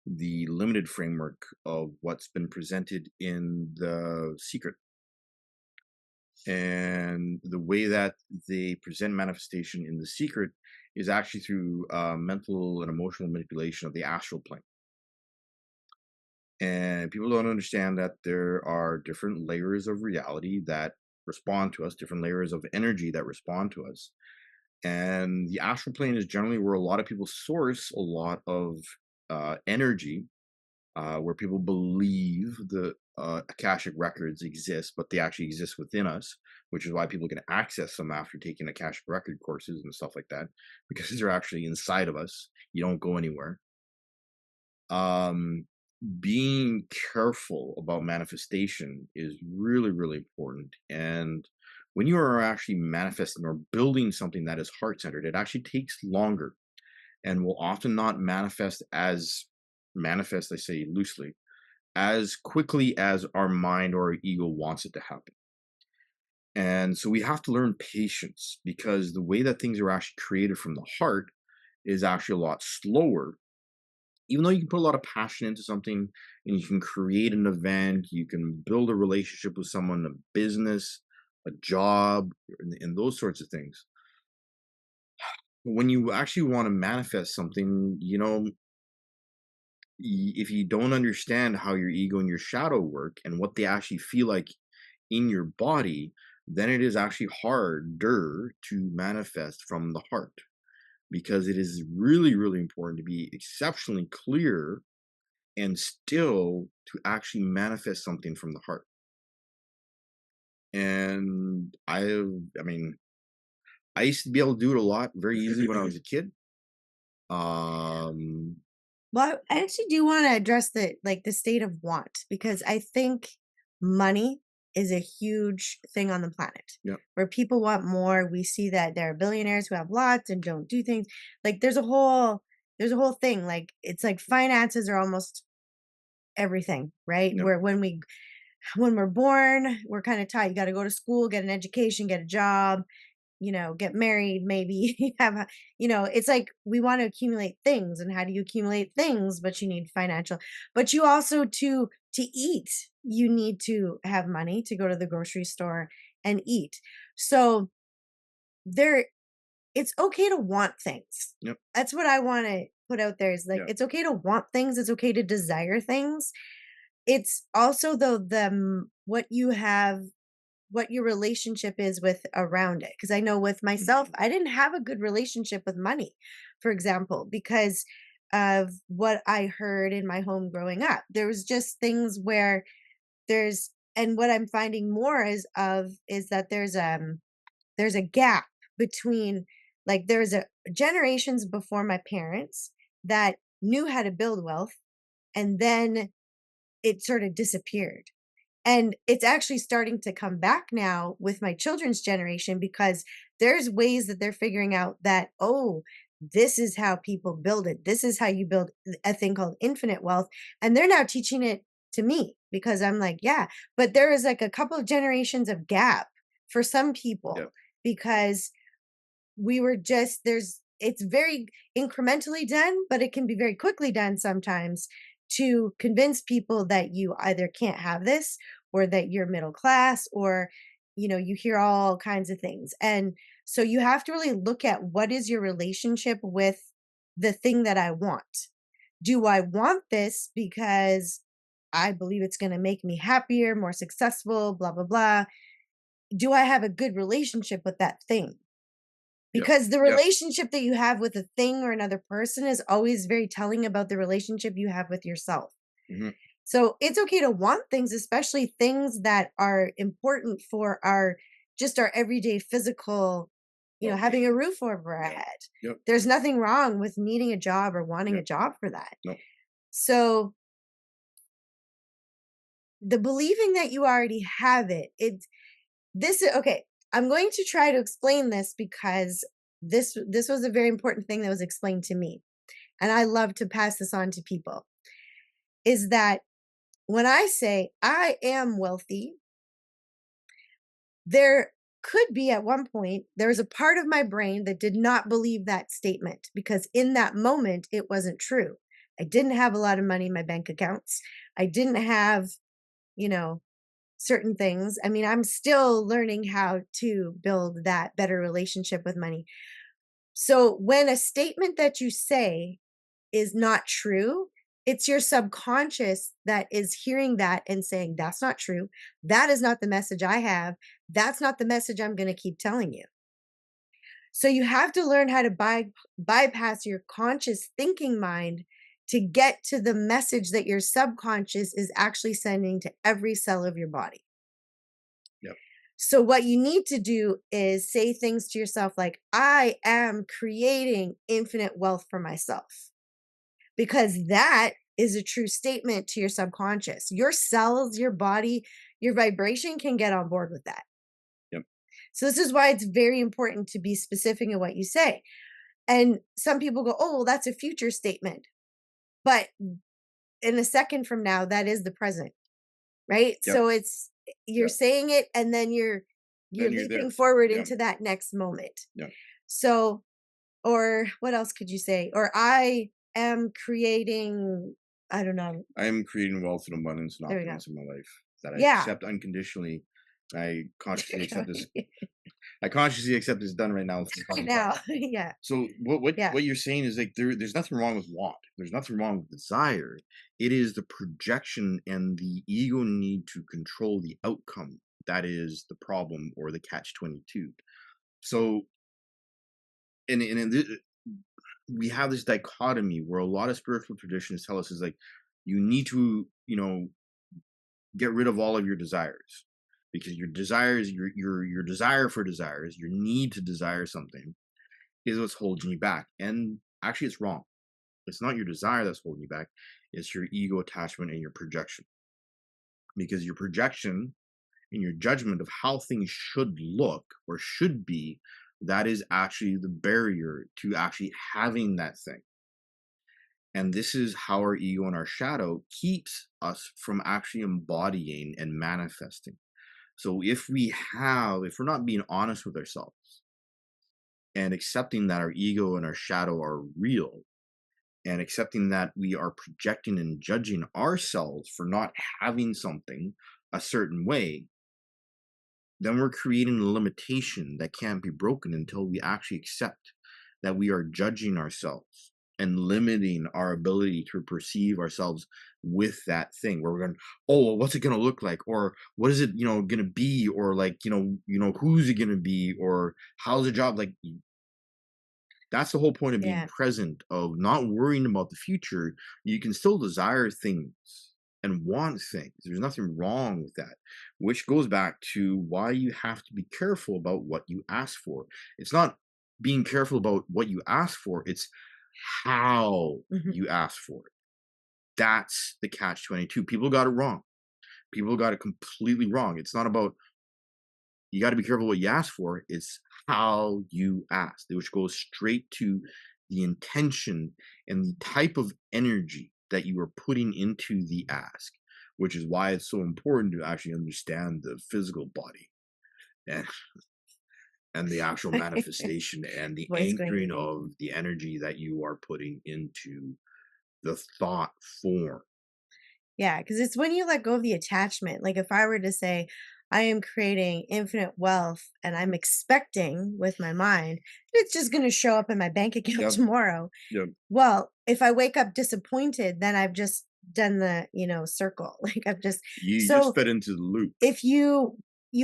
the limited framework of what's been presented in The Secret. And the way that they present manifestation in The Secret is actually through mental and emotional manipulation of the astral plane. And people don't understand that there are different layers of reality that respond to us, different layers of energy that respond to us. And the astral plane is generally where a lot of people source a lot of energy, where people believe the Akashic records exist, but they actually exist within us, which is why people can access them after taking Akashic record courses and stuff like that, because they're actually inside of us. You don't go anywhere. Um, being careful about manifestation is really, really important. And when you are actually manifesting or building something that is heart centered, it actually takes longer and will often not manifest, I say loosely, as quickly as our mind or our ego wants it to happen. And so we have to learn patience because the way that things are actually created from the heart is actually a lot slower. Even though you can put a lot of passion into something and you can create an event, you can build a relationship with someone, a business, a job, and those sorts of things. When you actually want to manifest something, if you don't understand how your ego and your shadow work and what they actually feel like in your body, then it is actually harder to manifest from the heart because it is really, really important to be exceptionally clear and still to actually manifest something from the heart. And I mean, I used to be able to do it a lot very easily when I was a kid. Um, Well, I actually do want to address the state of want, because I think money is a huge thing on the planet yeah, where people want more. We see that there are billionaires who have lots and don't do things. Like there's a whole thing. Like it's like finances are almost everything, right? yeah, Where when we're born, we're kind of taught you got to go to school, get an education, get a job, get married, maybe it's like we want to accumulate things. And how do you accumulate things? But you need financial, but you also to eat, you need to have money to go to the grocery store and eat. So there it's okay to want things. yep, That's what I want to put out there is like yeah, it's okay to want things, it's okay to desire things. It's also though what your relationship is with around it. Because I know with myself, I didn't have a good relationship with money, for example, because of what I heard in my home growing up. There was just things where and what I'm finding more is that there's a gap between, like, there's a generations before my parents that knew how to build wealth, and then it sort of disappeared. And it's actually starting to come back now with my children's generation, because there's ways that they're figuring out that, oh, this is how people build it. This is how you build a thing called infinite wealth. And they're now teaching it to me because I'm like, yeah. But there is like a couple of generations of gap for some yeah, people, because we were just it's very incrementally done, but it can be very quickly done sometimes to convince people that you either can't have this or that you're middle class, or you hear all kinds of things. And so you have to really look at what is your relationship with the thing that I want. Do I want this because I believe it's going to make me happier, more successful, blah blah blah? Do I have a good relationship with that thing? Yep. Because the Yep. relationship that you have with a thing or another person is always very telling about the relationship you have with yourself. Mhm. So it's okay to want things, especially things that are important for our just our everyday physical, having a Well-being. roof over our Yep. head. Yep. There's nothing wrong with needing a job or wanting a Yep. job for that. No. So the believing that you already have it, this is okay. I'm going to try to explain this because this was a very important thing that was explained to me. And I love to pass this on to people. Is that when I say I am wealthy, there could be at one point, there was a part of my brain that did not believe that statement because in that moment, it wasn't true. I didn't have a lot of money in my bank accounts. I didn't have, you know, certain things. I mean, I'm still learning how to build that better relationship with money. So when a statement that you say is not true, it's your subconscious that is hearing that and saying, that's not true. That is not the message I have. That's not the message I'm going to keep telling you. So you have to learn how to bypass your conscious thinking mind to get to the message that your subconscious is actually sending to every cell of your body. Yep. So, what you need to do is say things to yourself like, I am creating infinite wealth for myself, because that is a true statement to your subconscious. Your cells, your body, your vibration can get on board with that. Yep. So, this is why it's very important to be specific in what you say. And some people go, oh, well, that's a future statement. But in a second from now, that is the present. Right? Yep. So it's you're Yep. saying it and then you're Then you're leaping there. forward Yep. into that next moment. Yep. So or what else could you say? Or I am creating I don't know. I am creating wealth and abundance and There we go. opulence in my life that I Yeah. accept unconditionally. I consciously There accept you this. go. I consciously accept this done right now for Right fucking now. fun. Yeah. So what Yeah. what you're saying is like there's nothing wrong with want. There's nothing wrong with desire. It is the projection and the ego need to control the outcome that is the problem or the catch 22. So and we have this dichotomy where a lot of spiritual traditions tell us is like you need to get rid of all of your desires because your desires your desire for desires your need to desire something is what's holding you back. And actually, it's wrong. It's not your desire that's holding you back, it's your ego attachment and your projection. Because your projection and your judgment of how things should look or should be, that is actually the barrier to actually having that thing. And this is how our ego and our shadow keeps us from actually embodying and manifesting. So if we're not being honest with ourselves and accepting that our ego and our shadow are real, and accepting that we are projecting and judging ourselves for not having something a certain way, then we're creating a limitation that can't be broken until we actually accept that we are judging ourselves and limiting our ability to perceive ourselves with that thing where we're going, oh, well, what's it going to look like, or what is it going to be, or like who's it going to be, or how's the job like. That's the whole point of being Yeah. present, of not worrying about the future. You can still desire things and want things. There's nothing wrong with that, which goes back to why you have to be careful about what you ask for. It's not being careful about what you ask for, it's how Mhm. you ask for it. That's the catch 22. People got it wrong. People got it completely wrong. It's not about you got to be careful what you ask for. It's how you ask, which goes straight to the intention and the type of energy that you are putting into the ask, which is why it's so important to actually understand the physical body and and the actual manifestation and the Voice going. anchoring of the energy that you are putting into the thought form. Yeah, because it's when you let go of the attachment. Like if I were to say, I am creating infinite wealth and I'm expecting with my mind, it's just going to show up in my bank account Yep. tomorrow. Yep. Well, if I wake up disappointed, then I've just done the, circle. Like I've just, You just so fed into the loop. if you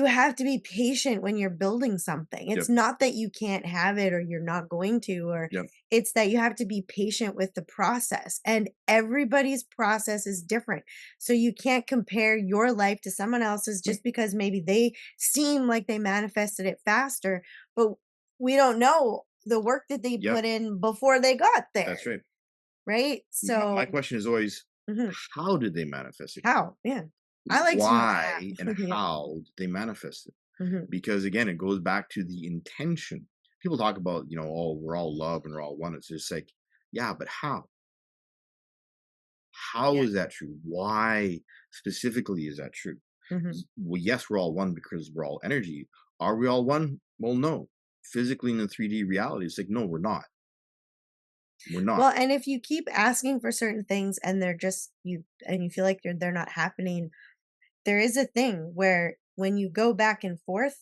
have to be patient when you're building something. It's Yep. not that you can't have it or you're not going to, or Yep. it's that you have to be patient with the process. And everybody's process is different. So you can't compare your life to someone else's Nope. just because maybe they seem like they manifested it faster, but we don't know the work that they Yep. put in before they got That's there, right. right? My So, question is always, mhm, how did they manifest it? how? Yeah. I like to know the Why and how. Yeah. how did they manifest it? Mhm. Because again, it goes back to the intention. People talk about, oh, we're all love and we're all one. It's just like, yeah, but how? How Yeah. is that true? Why specifically is that true? Mhm. Well, yes, we're all one because we're all energy. Are we all one? Well, no. Physically in the 3D reality, it's like, no, we're not. We're not. Well, and if you keep asking for certain things and they're just you feel like they're not happening, there is a thing where when you go back and forth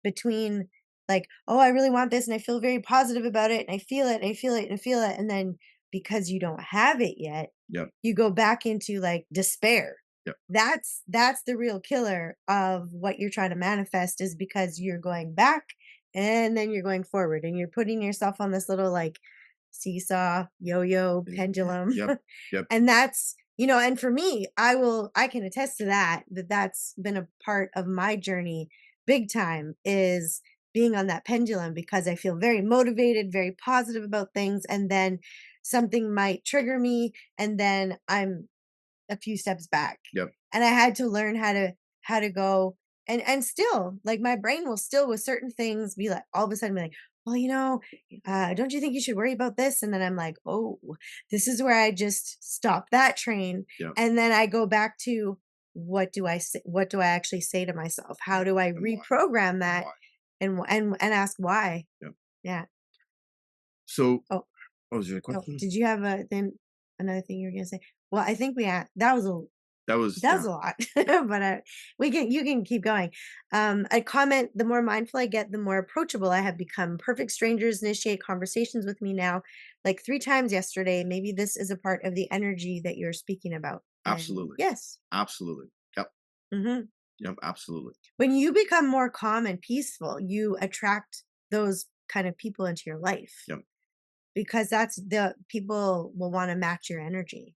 between like, oh, I really want this and I feel very positive about it and I feel it and I feel it and I feel it, and then because you don't have it yet, Yep. you go back into like despair. Yep. That's the real killer of what you're trying to manifest, is because you're going back and then you're going forward and you're putting yourself on this little like seesaw, yo-yo, pendulum. Yep. Yep. And that's, and for me, I can attest to that, that's been a part of my journey big time, is being on that pendulum, because I feel very motivated, very positive about things, and then something might trigger me and then I'm a few steps back. Yep. And I had to learn how to go, and still, like, my brain will still with certain things be like, all of a sudden be like, "Well, don't you think you should worry about this?" And then I'm like, "Oh, this is where I just stop that train." Yep. And then I go back to, what do I actually say to myself? How do I And why? reprogram And that, why? and ask why? Yep. Yeah. So, Oh, oh, is there a oh, question? did you have a then another thing you were gonna say? Well, I think we had that was a That was, That's yeah, a lot, but, you can keep going. A comment, "The more mindful I get, the more approachable I have become. Perfect strangers initiate conversations with me now, like 3 times yesterday. Maybe this is a part of the energy that you're speaking about." And absolutely. yes. Absolutely. Yep. Mhm. Yep. Absolutely. When you become more calm and peaceful, you attract those kind of people into your life, Yep. because that's the people will wanna match your energy.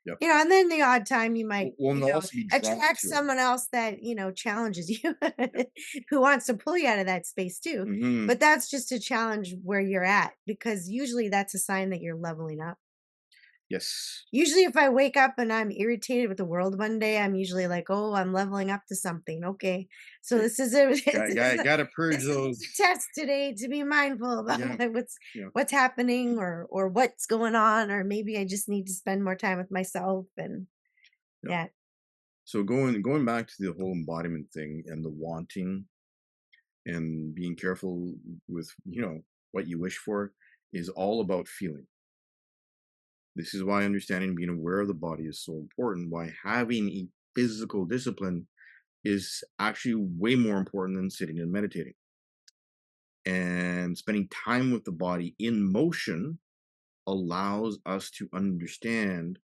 Yep. And then the odd time you might, Well, and they'll also be drawn attract to it. someone else that, challenges you, Yep. who wants to pull you out of that space too. Hmm. But that's just a challenge where you're at, because usually that's a sign that you're leveling up. Yes. Usually if I wake up and I'm irritated with the world one day, I'm usually like, "Oh, I'm leveling up to something. Okay. So Okay. this is a Got, got, got to purge this is those. a test today to be mindful about Yeah. what's Yeah. what's happening, or what's going on, or maybe I just need to spend more time with myself." And Yeah. yeah. So going back to the whole embodiment thing and the wanting and being careful with, what you wish for is all about feeling. This is why understanding and being aware of the body is so important. Why having a physical discipline is actually way more important than sitting and meditating. And spending time with the body in motion allows us to understand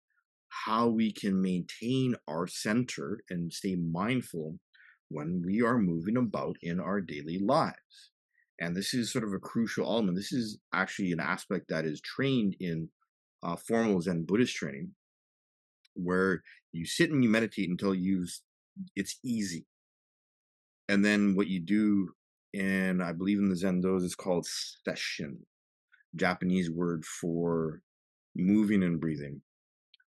how we can maintain our center and stay mindful when we are moving about in our daily lives. And this is sort of a crucial element. This is actually an aspect that is trained in formal Zen Buddhist training, where you sit and you meditate until it's easy. And then what you do, and I believe in the Zen dos, is called session, Japanese word for moving and breathing,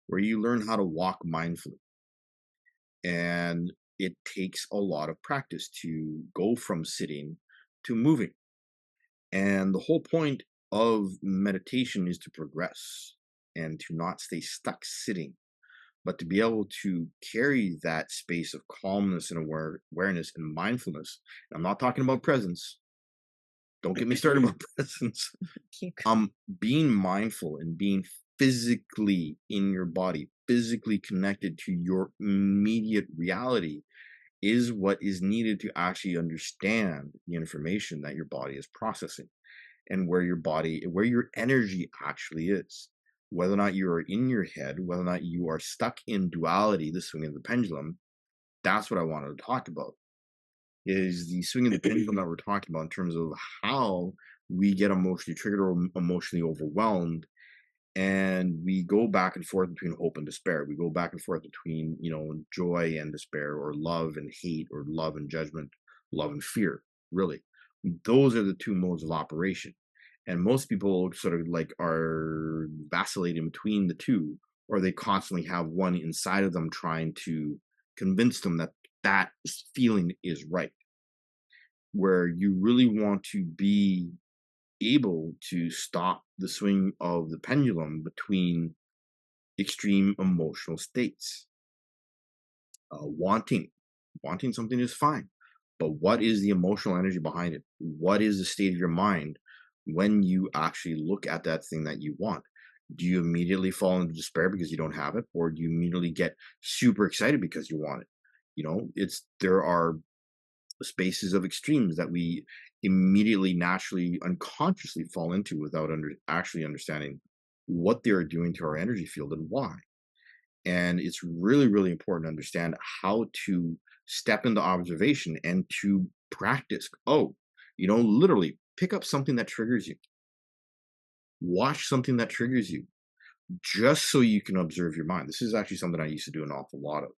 where you learn how to walk mindfully. And it takes a lot of practice to go from sitting to moving. And the whole point of meditation is to progress and to not stay stuck sitting, but to be able to carry that space of calmness and awareness and mindfulness. And I'm not talking about presence. Don't get me started about presence. Keep Being mindful and being physically in your body, physically connected to your immediate reality, is what is needed to actually understand the information that your body is processing, and where your energy actually is. Whether or not you are in your head, whether or not you are stuck in duality, the swing of the pendulum, that's what I wanted to talk about. Is the swing of the pendulum that we're talking about in terms of how we get emotionally triggered or emotionally overwhelmed, and we go back and forth between hope and despair. We go back and forth between, joy and despair, or love and hate, or love and judgment, love and fear. Really, those are the two modes of operation. And most people sort of like are vacillating between the two, or they constantly have one inside of them trying to convince them that that feeling is right. Where you really want to be able to stop the swing of the pendulum between extreme emotional states. Wanting something is fine, but what is the emotional energy behind it? What is the state of your mind when you actually look at that thing that you want? Do you immediately fall into despair because you don't have it, or do you immediately get super excited because you want it? It's there are spaces of extremes that we immediately, naturally, unconsciously fall into without actually understanding what they're doing to our energy field and why. And it's really, really important to understand how to step into observation and to practice. Oh, literally pick up something that triggers you, watch something that triggers you, just so you can observe your mind. This is actually something I used to do an awful lot of.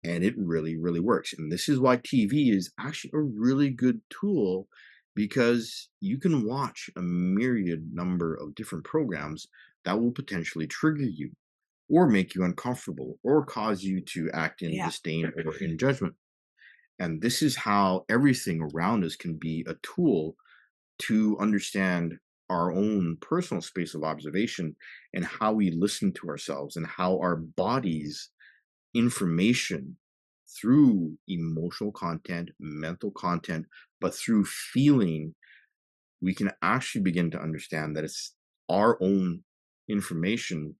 And it really, really works. And this is why TV is actually a really good tool, because you can watch a myriad number of different programs that will potentially trigger you or make you uncomfortable or cause you to act in Yeah. disdain or in judgment. And this is how everything around us can be a tool to understand our own personal space of observation, and how we listen to ourselves, and how our bodies information through emotional content, mental content, but through feeling, we can actually begin to understand that it's our own information,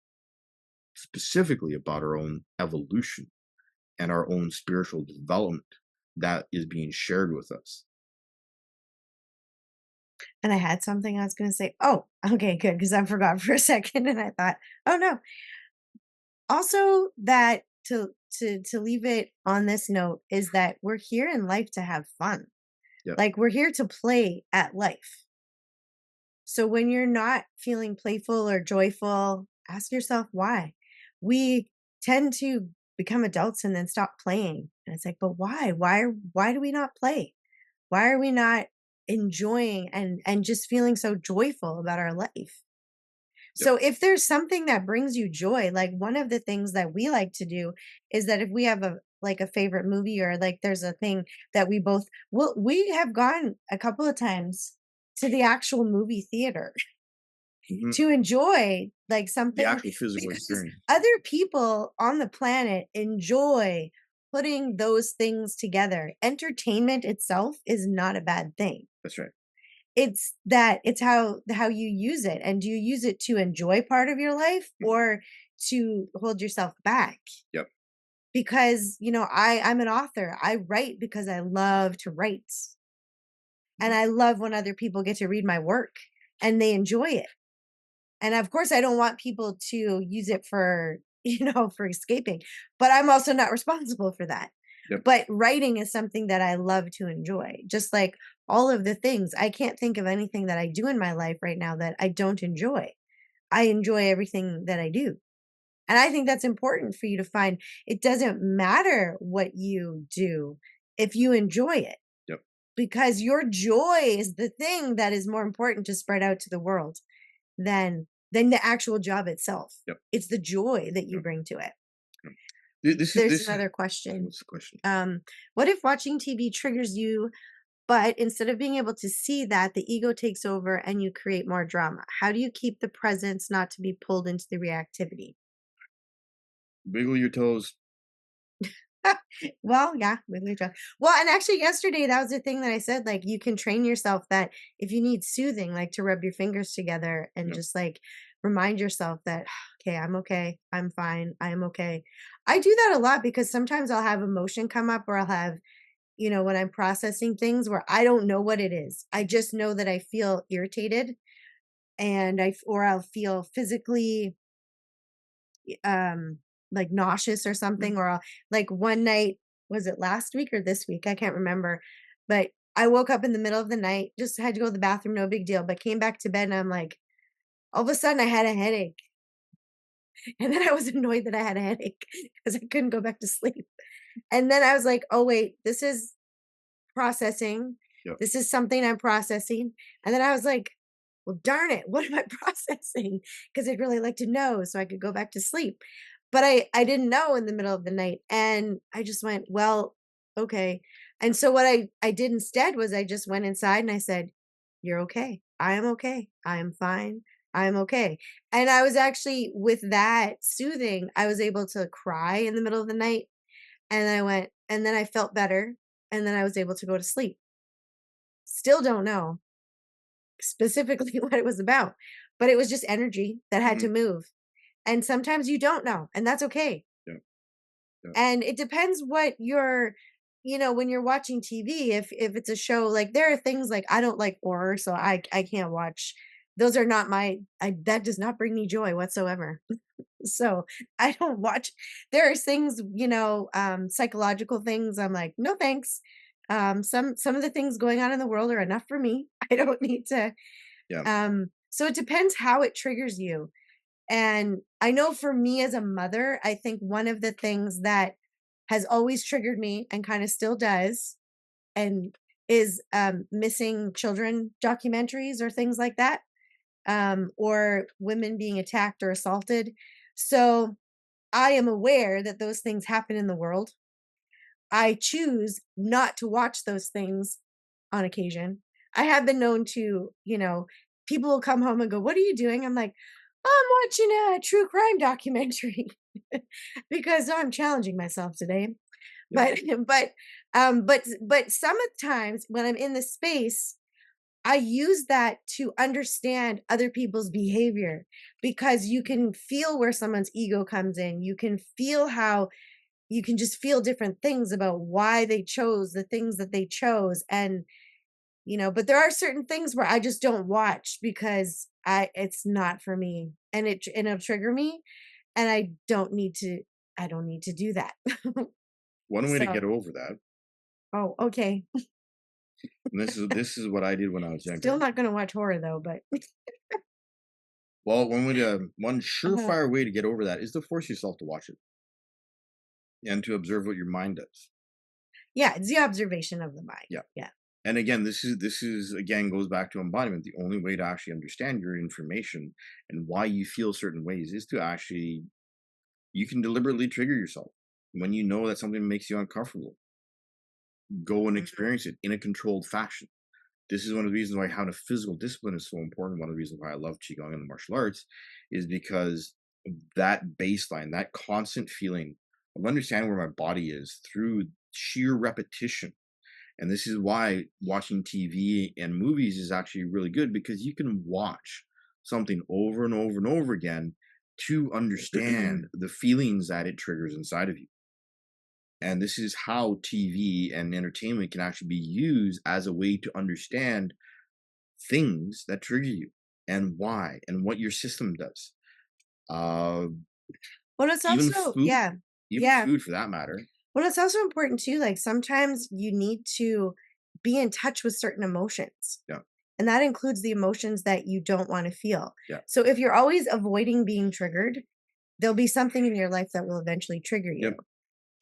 specifically about our own evolution and our own spiritual development, that is being shared with us. And I had something I was gonna say. Oh, okay, good, because I forgot for a second and I thought, "Oh, no." Also, that to leave it on this note is that we're here in life to have fun. Yep. Like, we're here to play at life. So when you're not feeling playful or joyful, ask yourself why. We tend to become adults and then stop playing. And it's like, but why? Why do we not play? Why are we not enjoying and just feeling so joyful about our life? Yep. So if there's something that brings you joy, like one of the things that we like to do is that if we have a favorite movie, or like there's a thing that we have gone a couple of times to the actual movie theater Mhm. to enjoy like The something, actual physical because experience. other people on the planet enjoy putting those things together. Entertainment itself is not a bad thing. That's right. It's how you use it, and do you use it to enjoy part of your life Mhm. or to hold yourself back? Yep. Because, I'm an author. I write because I love to write, and Mhm. I love when other people get to read my work and they enjoy it. And of course, I don't want people to use it for, for escaping, but I'm also not responsible for that. Yep. But writing is something that I love to enjoy. Just like all of the things, I can't think of anything that I do in my life right now that I don't enjoy. I enjoy everything that I do. And I think that's important for you to find. It doesn't matter what you do if you enjoy it, Yep. because your joy is the thing that is more important to spread out to the world than the actual job itself. Yep. It's the joy that you Yep. bring to it. Yep. This is There's this. another question. What's the question? What if watching TV triggers you, but instead of being able to see that, the ego takes over and you create more drama? How do you keep the presence not to be pulled into the reactivity? Wiggle your toes. Well, yeah, really try. Well, and actually yesterday that was the thing that I said, like you can train yourself that if you need soothing, like to rub your fingers together and Yep. just like remind yourself that, okay, I'm okay. I'm fine. I am okay. I do that a lot because sometimes I'll have emotion come up or I'll have, when I'm processing things where I don't know what it is. I just know that I feel irritated and or I'll feel physically um like nauseous or Mhm. something or like one night, was it last week or this week? I can't remember. But I woke up in the middle of the night, just had to go to the bathroom, no big deal, but came back to bed and I'm like, all of a sudden I had a headache. And then I was annoyed that I had a headache because I couldn't go back to sleep. And then I was like, oh wait, this is processing. Yep. This is something I'm processing. And then I was like, well, darn it, what am I processing? Because I'd really like to know so I could go back to sleep. But I didn't know in the middle of the night. And I just went, well, okay. And so what I did instead was I just went inside and I said, you're okay. I am okay. I am fine. I'm okay. And I was actually with that soothing, I was able to cry in the middle of the night. And I went, and then I felt better. And then I was able to go to sleep. Still don't know specifically what it was about, but it was just energy that had to Mhm. move. And sometimes you don't know, and that's okay. Yeah. Yeah. And it depends what you're, when you're watching TV, if it's a show, like there are things like I don't like horror, so I can't watch. Those are not that does not bring me joy whatsoever. So I don't watch. There are things, psychological things. I'm like, no thanks. Some of the things going on in the world are enough for me. I don't need to. Yeah. So it depends how it triggers you. And I know for me as a mother, I think one of the things that has always triggered me and kind of still does, and is missing children documentaries or things like that, or women being attacked or assaulted. So I am aware that those things happen in the world. I choose not to watch those things on occasion. I have been known to, people will come home and go, "What are you doing?" I'm like, "I'm watching a true crime documentary because I'm challenging myself today." Yeah. But but sometimes when I'm in the space, I use that to understand other people's behavior because you can feel where someone's ego comes in. You can feel how you can just feel different things about why they chose the things that they chose. And, but there are certain things where I just don't watch because it's not for me and it'll trigger me and I don't need to do that. One way to So, get over that, oh, okay. and this is what I did when I was Still younger. not going to watch horror though, but Well, one uh surefire way to get over that is to force yourself to watch it and to observe what your mind does. yeah, it's the observation of the mind. Yeah. Yeah. And again, this is again goes back to embodiment. The only way to actually understand your information and why you feel certain ways is to actually you can deliberately trigger yourself. When you know that something makes you uncomfortable, go and Mhm. experience it in a controlled fashion. This is one of the reasons why having a physical discipline is so important. One of the reasons why I love qigong and the martial arts is because that baseline, that constant feeling of understanding where my body is through sheer repetition. And this is why watching TV and movies is actually really good because you can watch something over and over and over again to understand the feelings that it triggers inside of you. And this is how TV and entertainment can actually be used as a way to understand things that trigger you and why and what your system does. Uh, Well, it's even also, food, yeah. even Yeah. food for that matter. Well, it's also important too, like, sometimes you need to be in touch with certain emotions, Yeah, and that includes the emotions that you don't wanna feel. yeah, So, if you're always avoiding being triggered, there'll be something in your life that will eventually trigger you. yep.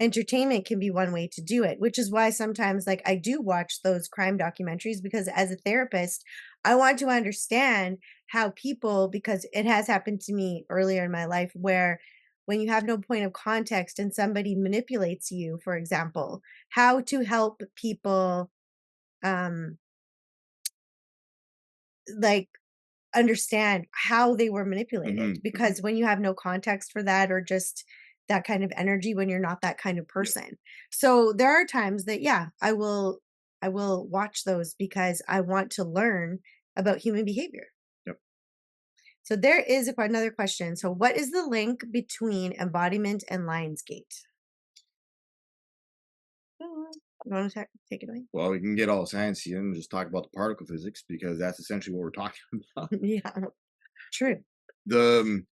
Entertainment can be one way to do it, which is why sometimes, like, I do watch those crime documentaries because as a therapist, I want to understand how people, because it has happened to me earlier in my life where when you have no point of context and somebody manipulates you, for example, how to help people, um, like, understand how they were manipulated, Hmm. Hmm. because when you have no context for that or just that kind of energy when you're not that kind of Yep, person. So there are times that, yeah, I will watch those because I want to learn about human behavior. yep. So there is another question. So what is the link between embodiment and Lionsgate? You want to take it away? Well, we can get all sciencey and just talk about the particle physics because that's essentially what we're talking about. Yeah, true. The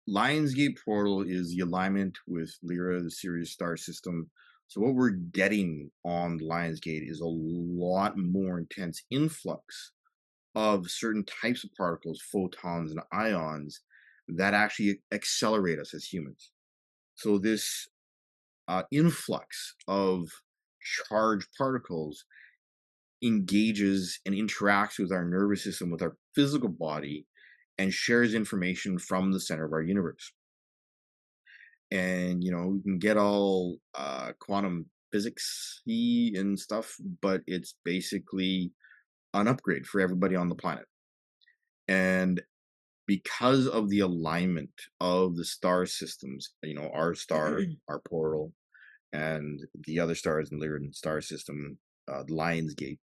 Lionsgate portal is the alignment with Lyra, the Sirius star system. So what we're getting on Lionsgate is a lot more intense influx of certain types of particles, photons and ions that actually accelerate us as humans. So this influx of charged particles engages and interacts with our nervous system, with our physical body, and shares information from the center of our universe. And we can get all quantum physics and stuff, but it's basically an upgrade for everybody on the planet. And because of the alignment of the star systems, our star, our portal, and the other stars in the Lyran star system, the Lionsgate,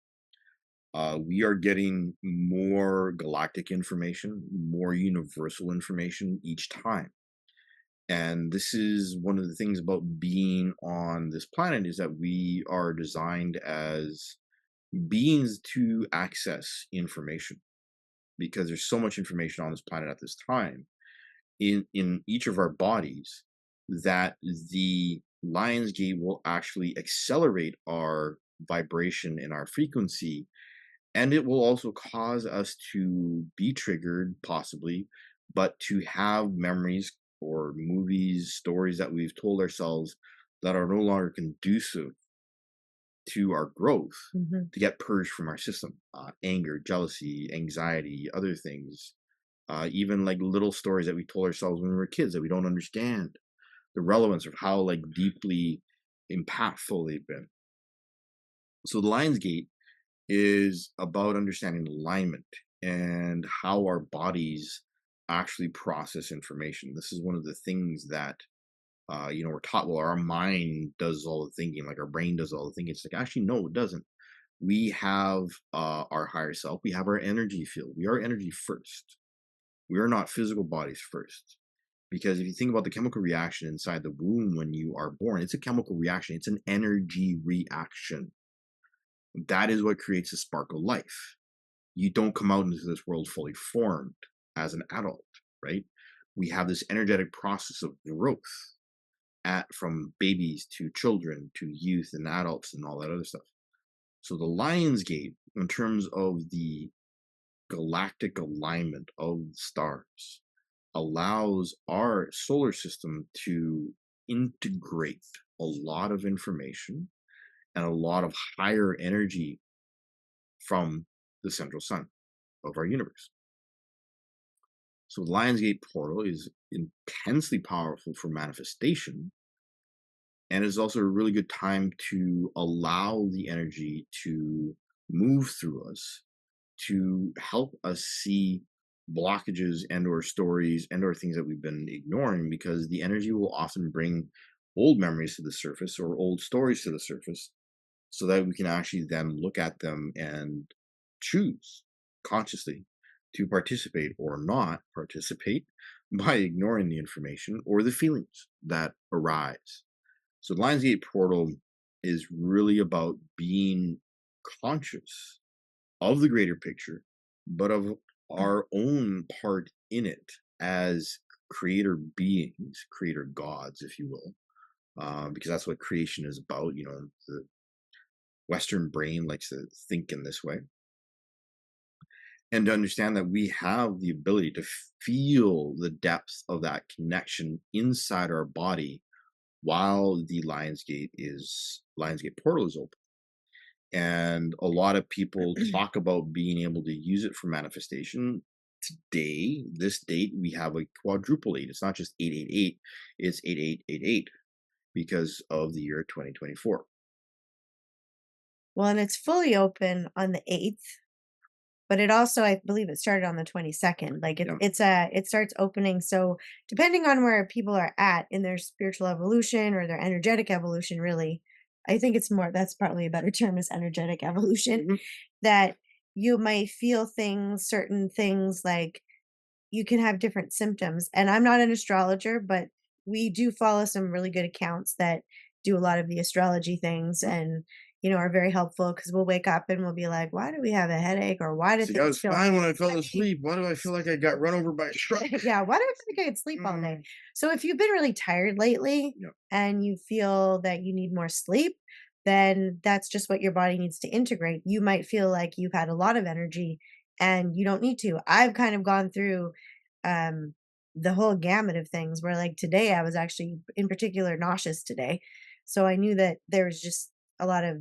we are getting more galactic information, more universal information each time. And this is one of the things about being on this planet is that we are designed as beings to access information because there's so much information on this planet at this time in each of our bodies that the Lionsgate will actually accelerate our vibration and our frequency, and it will also cause us to be triggered, possibly, but to have memories or movies, stories that we've told ourselves that are no longer conducive to our growth Mhm. to get purged from our system. Anger, jealousy, anxiety, other things. Even like little stories that we told ourselves when we were kids that we don't understand the relevance of how like deeply impactful they've been. So the Lionsgate is about understanding alignment and how our bodies actually process information. This is one of the things that we're taught. Well, our mind does all the thinking, like our brain does all the thinking. It's like actually no, it doesn't. We have our higher self. We have our energy field. We are energy first. We are not physical bodies first. Because if you think about the chemical reaction inside the womb when you are born, it's a chemical reaction. It's an energy reaction. That is what creates a spark of life. You don't come out into this world fully formed as an adult, right? We have this energetic process of growth from babies to children to youth and adults and all that other stuff. So the Lionsgate, in terms of the galactic alignment of the stars, allows our solar system to integrate a lot of information and a lot of higher energy from the central sun of our universe. So the Lionsgate portal is intensely powerful for manifestation and is also a really good time to allow the energy to move through us to help us see blockages and or stories and or things that we've been ignoring because the energy will often bring old memories to the surface or old stories to the surface so that we can actually then look at them and choose consciously to participate or not participate by ignoring the information or the feelings that arise. So the Lionsgate portal is really about being conscious of the greater picture, but of our own part in it as creator beings, creator gods, if you will, because that's what creation is about. The Western brain likes to think in this way. And to understand that we have the ability to feel the depth of that connection inside our body while the Lionsgate portal is open. And a lot of people talk about being able to use it for manifestation. Today, this date, we have a quadruple eight. It's not just 888, it's 8888 because of the year 2024. Well, and it's fully open on the 8th, but it also, I believe it started on the 22nd. Like Yeah. it starts opening. So depending on where people are at in their spiritual evolution or their energetic evolution, really, I think it's more, that's probably a better term is energetic evolution, Mhm. that you might feel things, certain things like you can have different symptoms. And I'm not an astrologer, but we do follow some really good accounts that do a lot of the astrology things and, are very helpful because we'll wake up and we'll be like, why do we have a headache? Or why do See, I things was feel fine when I fell heavy? asleep. Why do I feel like I got run over by a truck? Yeah, why do I feel like I could sleep all day? Mm. So if you've been really tired lately Yeah. and you feel that you need more sleep, then that's just what your body needs to integrate. You might feel like you've had a lot of energy and you don't need to. I've kind of gone through um the whole gamut of things where like today I was actually in particular nauseous today. So I knew that there was just a lot of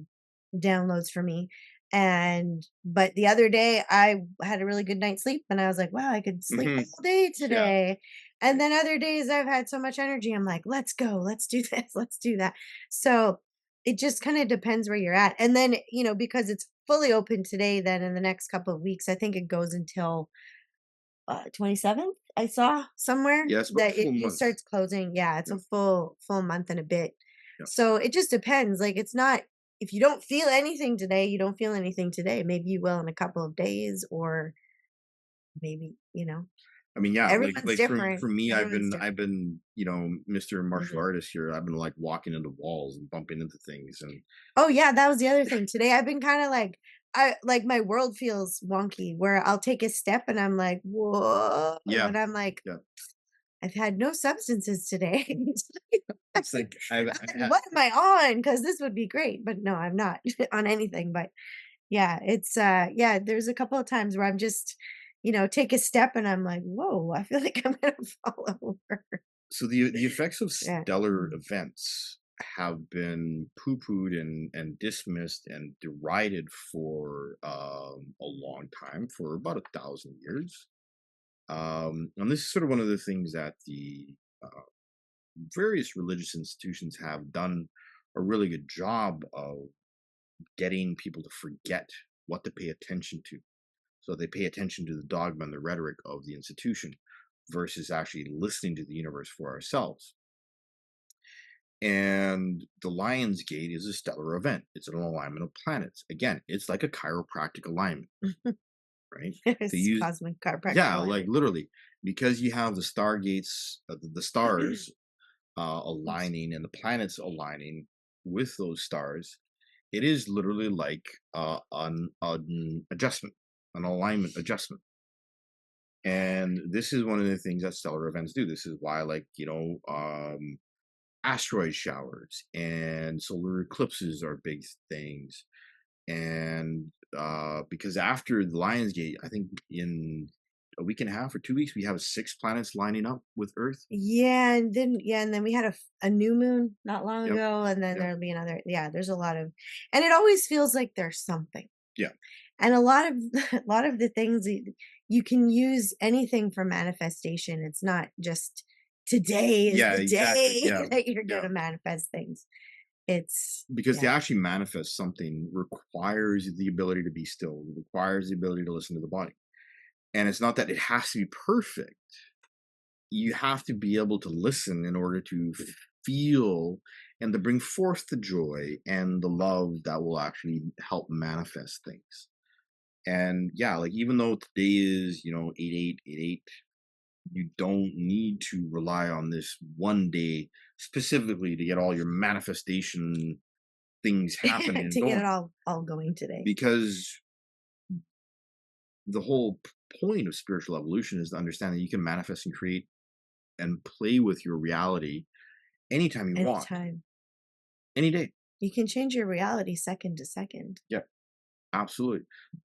downloads for me. And but the other day I had a really good night's sleep and I was like, wow, I could sleep Mhm. all day Yeah. today. And then other days I've had so much energy. I'm like, let's go, let's do this, let's do that. So it just kind of depends where you're at. And then, because it's fully open today, then in the next couple of weeks, I think it goes until 27th. I saw somewhere Yeah, it's about a that full it month. starts closing. Yeah, it's Yeah. a full month and a bit. Yeah. So it just depends. Like it's not if you don't feel anything today, you don't feel anything today. Maybe you will in a couple of days or maybe, I mean, yeah, everyone's like different. for me, Everyone's I've different. been, Mr. Martial Mhm. Artist here. I've been like walking into walls and bumping into things and Oh yeah, that was the other thing. Today I've been kind of like I like my world feels wonky where I'll take a step and I'm like, whoa. yeah. And I'm like, Yeah. I've had no substances today. It's like I'm like, what am I on? Because this would be great. But no, I'm not on anything. But yeah, it's yeah, there's a couple of times where I'm just, take a step and I'm like, whoa, I feel like I'm gonna fall over. so the effects of Yeah. stellar events have been poo-pooed and dismissed and derided for a long time, for about 1,000 years. And this is sort of one of the things that the various religious institutions have done a really good job of getting people to forget what to pay attention to. So they pay attention to the dogma and the rhetoric of the institution versus actually listening to the universe for ourselves. And the Lion's Gate is a stellar event. It's an alignment of planets. Again, it's like a chiropractic alignment, right? They It's use, cosmic chiropractic yeah, like alignment. literally, because you have the stargates, the stars Oops. aligning and the planets aligning with those stars. It is literally like an adjustment, an alignment adjustment. And this is one of the things that stellar events do. This is why, like, asteroid showers and solar eclipses are big things. And because after the Lionsgate, I think in a week and a half or 2 weeks, we have six planets lining up with Earth. Yeah, and then we had a new moon not long Yep. ago, and then Yep. there'll be another. Yeah, there's a lot of, and it always feels like there's something. Yeah. And a lot of a lot of the things you can use anything for manifestation. It's not just today is Yeah. the Exactly. day Yeah. that you're Yeah. gonna manifest things. It's Because to yeah. actually manifest something requires the ability to be still, requires the ability to listen to the body. And it's not that it has to be perfect. You have to be able to listen in order to feel and to bring forth the joy and the love that will actually help manifest things. And yeah, like even though today is, 8888, you don't need to rely on this one day specifically to get all your manifestation things happening and To get it going, all going today. because the whole point of spiritual evolution is to understand that you can manifest and create and play with your reality anytime you want, Anytime. any day. You can change your reality second to second. Yeah, absolutely.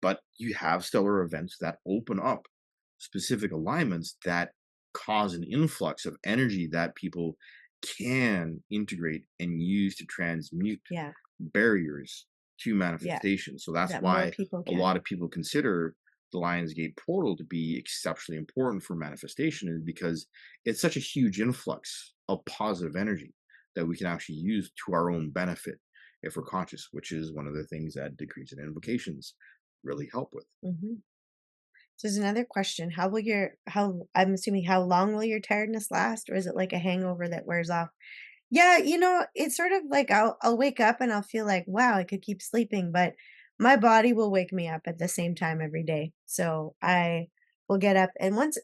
But you have stellar events that open up specific alignments that cause an influx of energy that people can integrate and use to transmute Yeah. barriers to Yeah. manifestation. So that's That more why people a lot can. of people consider the Lionsgate portal to be exceptionally important for manifestation, is because it's such a huge influx of positive energy that we can actually use to our own benefit if we're conscious, which is one of the things that decrees and invocations really help with. Mhm. So there's another question. How I'm assuming how long will your tiredness last, or is it like a hangover that wears off? Yeah, it's sort of like I'll wake up and I'll feel like, wow, I could keep sleeping, but my body will wake me up at the same time every day. So will get up, and once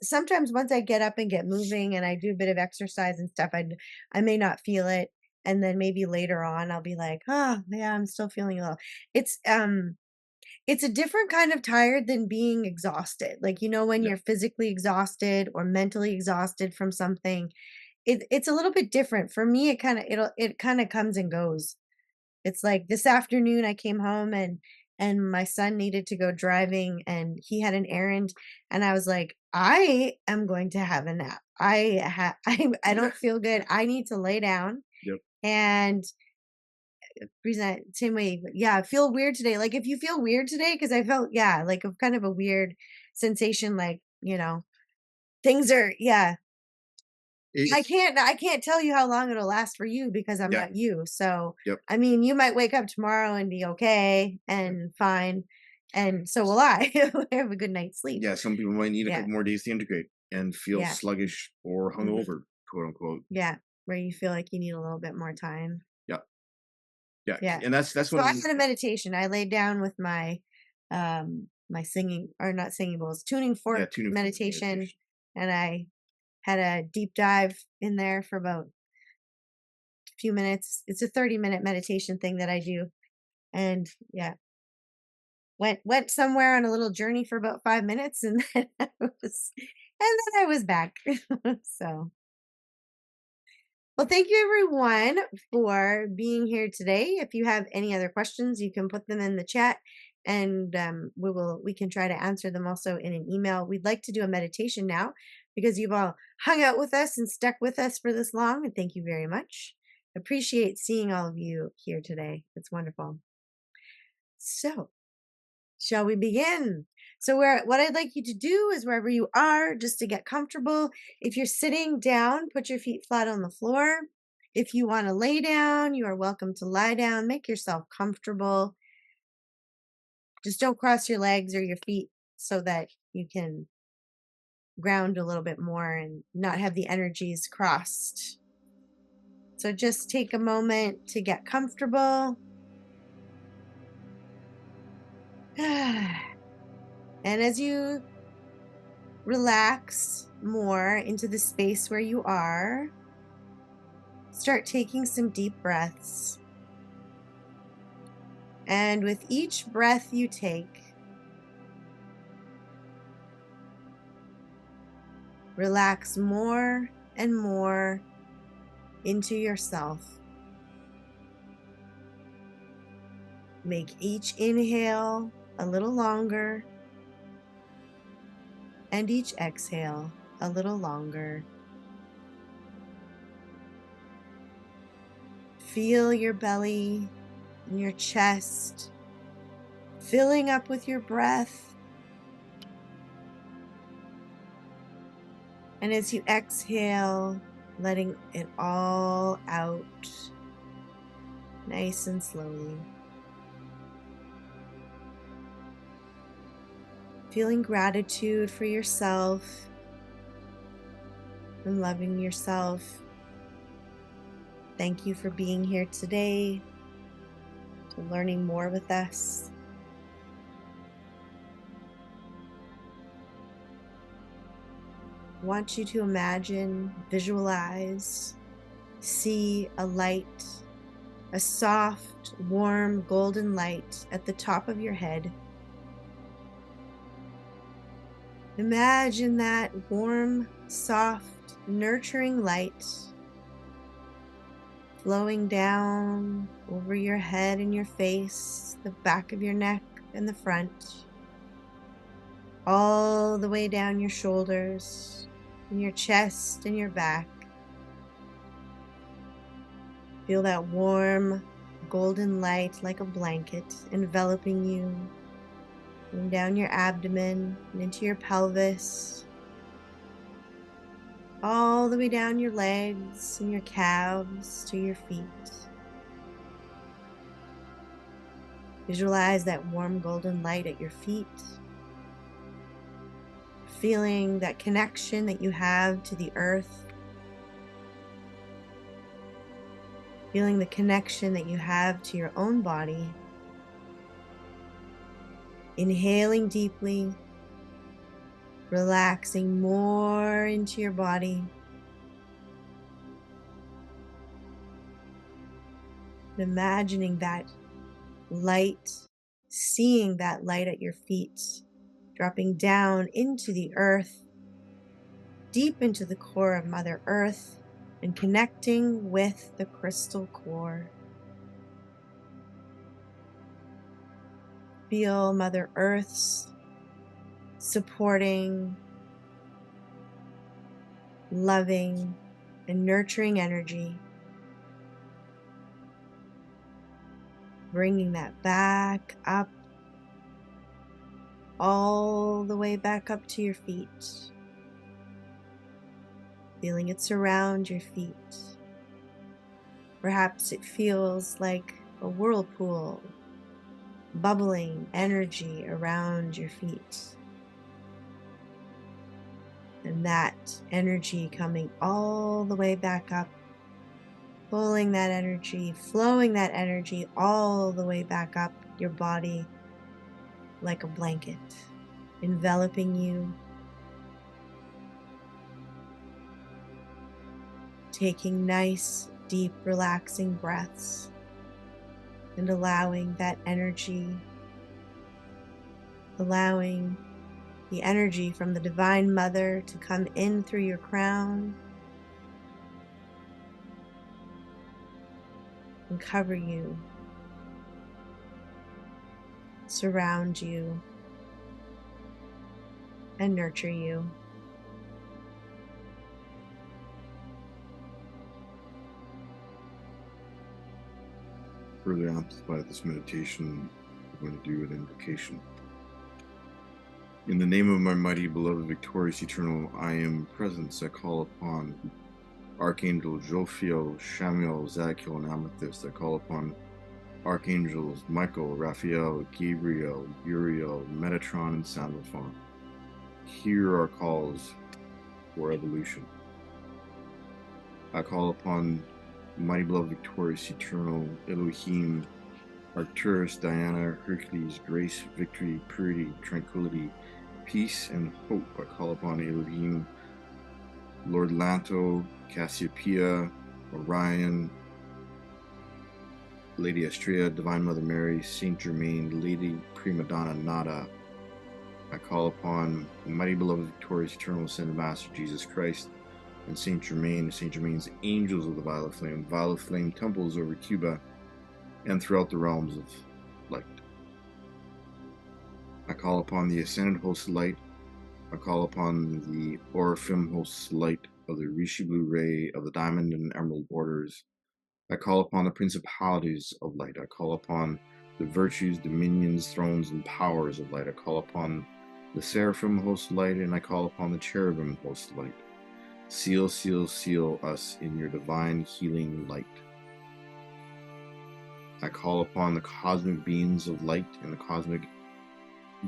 I get up and get moving and I do a bit of exercise and stuff, I may not feel it, and then maybe later on I'll be like, "Oh, yeah, I'm still feeling a little." It's, it's a different kind of tired than being exhausted. Like, when Yeah. you're physically exhausted or mentally exhausted from something, it's a little bit different. For me, it kinda comes and goes. It's like this afternoon I came home and my son needed to go driving and he had an errand and I was like, I am going to have a nap. I don't feel good. I need to lay down Yep. and present same way. Yeah, I feel weird today. Like if you feel weird today, because I felt, yeah, like a kind of a weird sensation, like, things are, yeah. It I can't tell you how long it'll last for you because I'm yeah. not you. So, Yep. I mean, you might wake up tomorrow and be okay Yep. and fine, and so will I. Have a good night's sleep. Yeah, some people might need a Yeah. couple more days to integrate and feel Yeah. sluggish or Mhm. hungover, quote unquote. Yeah. Where you feel like you need a little bit more time. Yeah. Yeah. Yeah. And that's So I when had a meditation. I laid down with my singing, or not singing bowls, tuning yeah, fork tuning fork meditation, meditation. and I had a deep dive in there for about a few minutes. It's a 30-minute meditation thing that I do. And yeah, went somewhere on a little journey for about 5 minutes and then I was back. So, well, thank you everyone for being here today. If you have any other questions, you can put them in the chat and we can try to answer them also in an email. We'd like to do a meditation now because you've all hung out with us and stuck with us for this long, and thank you very much. Appreciate seeing all of you here today. It's wonderful. So, shall we begin? So, what I'd like you to do is wherever you are, just to get comfortable. If you're sitting down, put your feet flat on the floor. If you want to lay down, you are welcome to lie down. Make yourself comfortable. Just don't cross your legs or your feet so that you can ground a little bit more and not have the energies crossed. So, just take a moment to get comfortable. And as you relax more into the space where you are, start taking some deep breaths. And with each breath you take, relax more and more into yourself. Make each inhale a little longer and each exhale a little longer. Feel your belly and your chest filling up with your breath. And as you exhale, letting it all out nice and slowly. Feeling gratitude for yourself and loving yourself. Thank you for being here today, to learning more with us. I want you to imagine, visualize, see a light, a soft, warm, golden light at the top of your head. Imagine that warm, soft, nurturing light flowing down over your head and your face, the back of your neck and the front, all the way down your shoulders and your chest and your back. Feel that warm golden light like a blanket enveloping you, going down your abdomen and into your pelvis, all the way down your legs and your calves to your feet. Visualize that warm golden light at your feet, feeling that connection that you have to the earth, feeling the connection that you have to your own body. Inhaling deeply, relaxing more into your body, and imagining that light, seeing that light at your feet, dropping down into the earth, deep into the core of Mother Earth, and connecting with the crystal core. Feel Mother Earth's supporting, loving, and nurturing energy, bringing that back up, all the way back up to your feet, feeling it surround your feet. Perhaps it feels like a whirlpool, bubbling energy around your feet. And that energy coming all the way back up, pulling that energy, flowing that energy all the way back up your body like a blanket, enveloping you, taking nice, deep, relaxing breaths, and allowing that energy, allowing the energy from the Divine Mother to come in through your crown and cover you, surround you, and nurture you. Further amplify this meditation, we're going to do an invocation. In the name of my mighty, beloved, victorious, eternal, I am presence, I call upon Archangel Jophiel, Shamiel, Zadkiel, and Amethyst. I call upon Archangels Michael, Raphael, Gabriel, Uriel, Metatron, and Sandalphon. Hear our calls for evolution. I call upon mighty, beloved, victorious, eternal, Elohim, Arcturus, Diana, Hercules, grace, victory, purity, tranquility, peace, and hope. I call upon Elohim, Lord Lanto, Cassiopeia, Orion, Lady Astrea, Divine Mother Mary, Saint Germain, Lady Prima Donna Nada. I call upon the mighty, beloved, victorious, eternal, ascended Master Jesus Christ, and Saint Germain, Saint Germain's angels of the violet flame temples over Cuba and throughout the realms of light. I call upon the ascended host light. I call upon the Orifim host light of the Rishi Blue Ray of the Diamond and Emerald orders. I call upon the principalities of light. I call upon the virtues, dominions, thrones, and powers of light. I call upon the Seraphim host light, and I call upon the Cherubim host light. Seal, seal, seal us in your divine healing light. I call upon the cosmic beings of light and the cosmic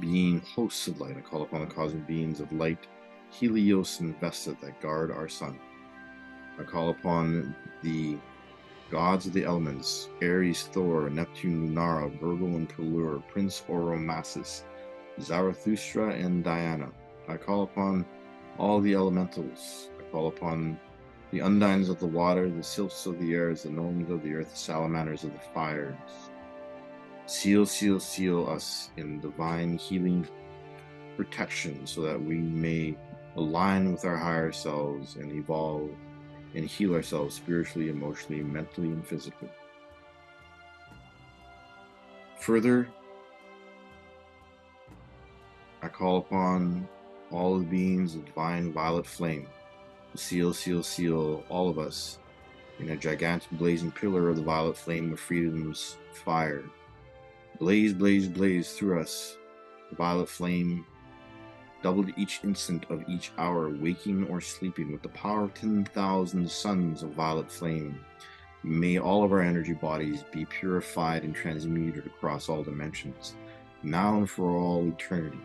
being hosts of light. I call upon the cosmic beings of light, Helios and Vesta, that guard our sun. I call upon the gods of the elements, Aries, Thor, Neptune, Lunara, Virgo, and Pelur, Prince Oromasis, Zarathustra, and Diana. I call upon all the elementals. I call upon the undines of the water, the sylphs of the airs, the gnomes of the earth, the salamanders of the fires. Seal, seal, seal us in divine healing protection so that we may align with our higher selves and evolve and heal ourselves spiritually, emotionally, mentally, and physically. Further, I call upon all the beings of divine violet flame to seal, seal, seal all of us in a gigantic blazing pillar of the violet flame of freedom's fire. Blaze, blaze, blaze through us, the violet flame, doubled each instant of each hour, waking or sleeping, with the power of 10,000 suns of violet flame. May all of our energy bodies be purified and transmuted across all dimensions, now and for all eternity.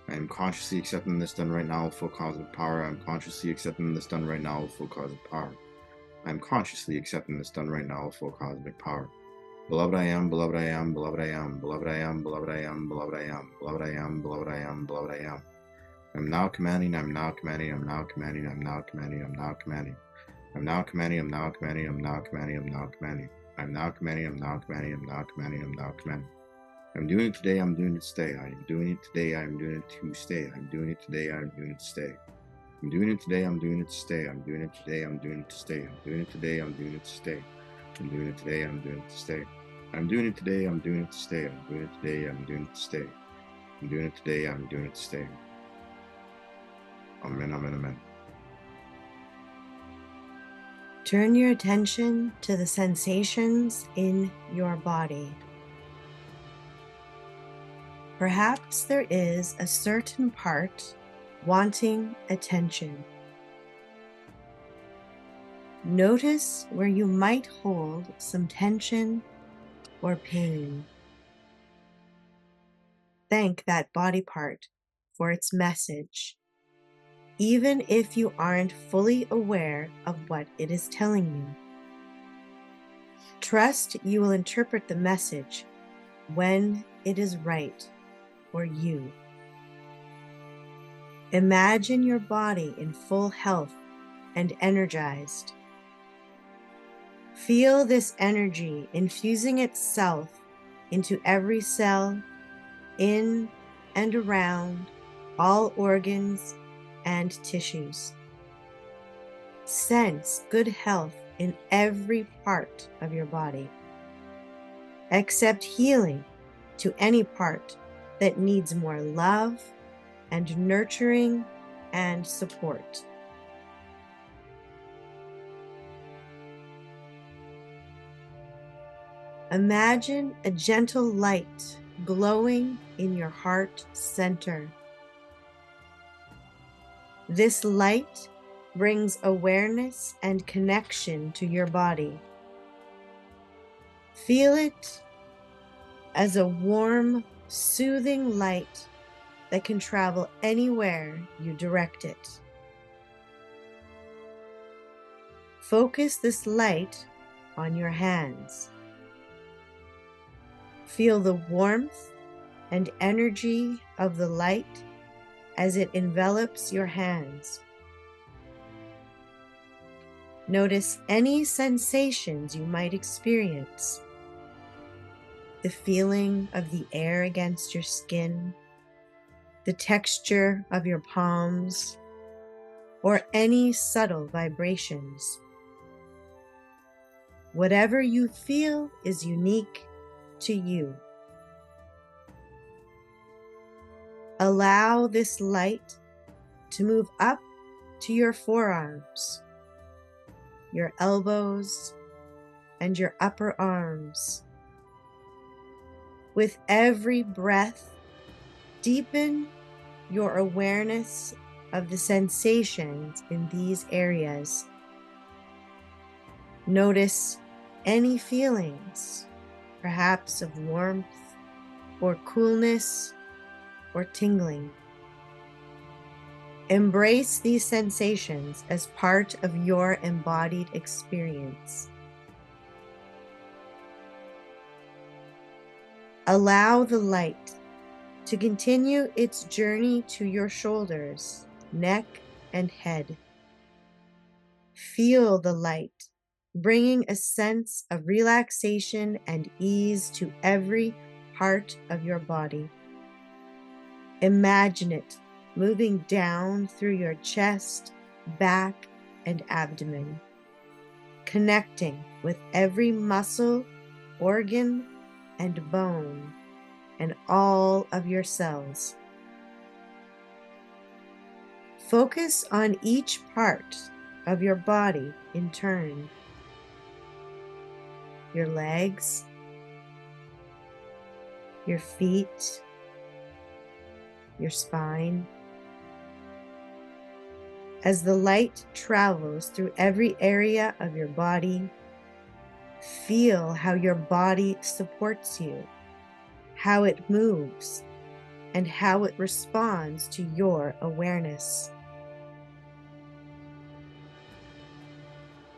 I am consciously accepting this done right now with full cosmic power. I am consciously accepting this done right now with full cosmic power. I am consciously accepting this done right now with full cosmic power. Beloved I am, beloved I am, beloved I am, beloved I am, beloved I am, beloved I am, beloved I am, beloved I am, beloved I am. I'm now commanding, I'm now commanding, I'm now commanding, I'm now commanding, I'm now commanding. I'm now commanding, I'm now commanding, I'm now commanding, I'm now commanding. I'm now commanding, I'm now commanding, I'm now commanding, I'm now commanding. I'm doing it today, I'm doing it to stay. I am doing it today, I'm doing it to stay. I'm doing it today, I'm doing it to stay. I'm doing it today, I'm doing it to stay. I'm doing it today, I'm doing it to stay. I'm doing it today, I'm doing it to stay. I'm doing it today, I'm doing it to stay. I'm doing it today, I'm doing it to stay. I'm doing it today, I'm doing it to stay. I'm doing it today, I'm doing it to stay. Amen, amen, amen. Turn your attention to the sensations in your body. Perhaps there is a certain part wanting attention. Notice where you might hold some tension or pain. Thank that body part for its message, even if you aren't fully aware of what it is telling you. Trust you will interpret the message when it is right for you. Imagine your body in full health and energized. Feel this energy infusing itself into every cell, in and around all organs and tissues. Sense good health in every part of your body. Accept healing to any part that needs more love and nurturing and support. Imagine a gentle light glowing in your heart center. This light brings awareness and connection to your body. Feel it as a warm, soothing light that can travel anywhere you direct it. Focus this light on your hands. Feel the warmth and energy of the light as it envelops your hands. Notice any sensations you might experience. The feeling of the air against your skin, the texture of your palms, or any subtle vibrations. Whatever you feel is unique to you. Allow this light to move up to your forearms, your elbows, and your upper arms. With every breath, deepen your awareness of the sensations in these areas. Notice any feelings, perhaps of warmth or coolness or tingling. Embrace these sensations as part of your embodied experience. Allow the light to continue its journey to your shoulders, neck, and head. Feel the light, bringing a sense of relaxation and ease to every part of your body. Imagine it moving down through your chest, back, and abdomen, connecting with every muscle, organ, and bone, and all of your cells. Focus on each part of your body in turn. Your legs, your feet, your spine. As the light travels through every area of your body, feel how your body supports you, how it moves, and how it responds to your awareness.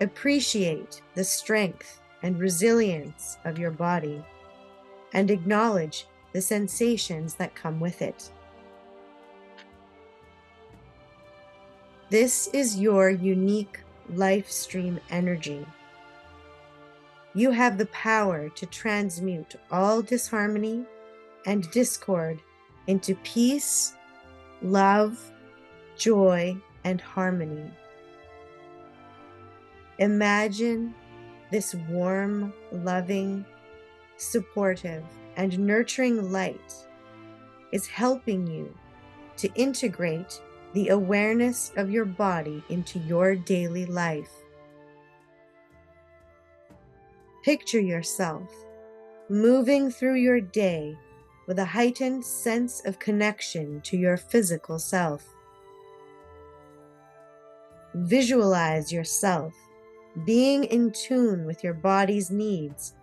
Appreciate the strength and resilience of your body and acknowledge the sensations that come with it. This is your unique life stream energy. You have the power to transmute all disharmony and discord into peace, love, joy, and harmony. Imagine this warm, loving, supportive, and nurturing light is helping you to integrate the awareness of your body into your daily life. Picture yourself moving through your day with a heightened sense of connection to your physical self. Visualize yourself being in tune with your body's needs,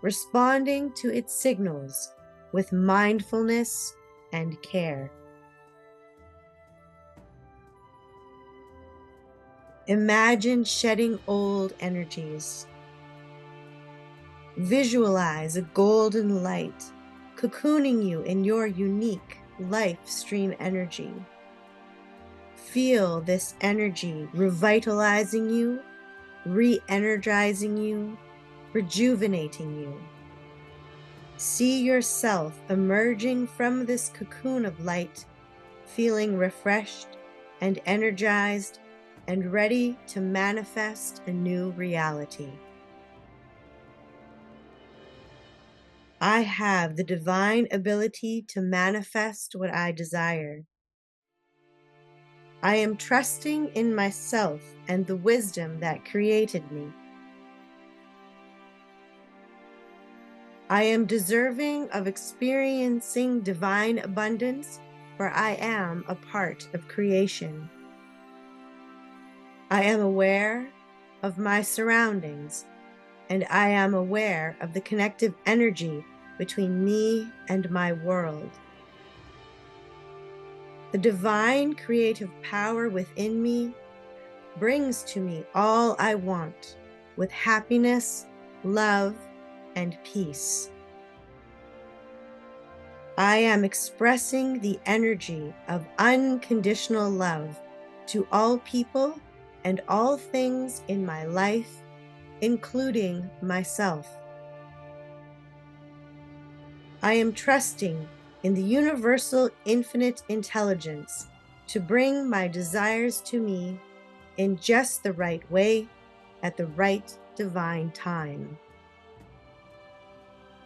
responding to its signals with mindfulness and care. Imagine shedding old energies. Visualize a golden light cocooning you in your unique life stream energy. Feel this energy revitalizing you, re-energizing you, rejuvenating you. See yourself emerging from this cocoon of light, feeling refreshed and energized and ready to manifest a new reality. I have the divine ability to manifest what I desire. I am trusting in myself and the wisdom that created me. I am deserving of experiencing divine abundance, for I am a part of creation. I am aware of my surroundings, and I am aware of the connective energy between me and my world. The divine creative power within me brings to me all I want with happiness, love, and peace. I am expressing the energy of unconditional love to all people and all things in my life, including myself. I am trusting in the universal infinite intelligence to bring my desires to me in just the right way at the right divine time.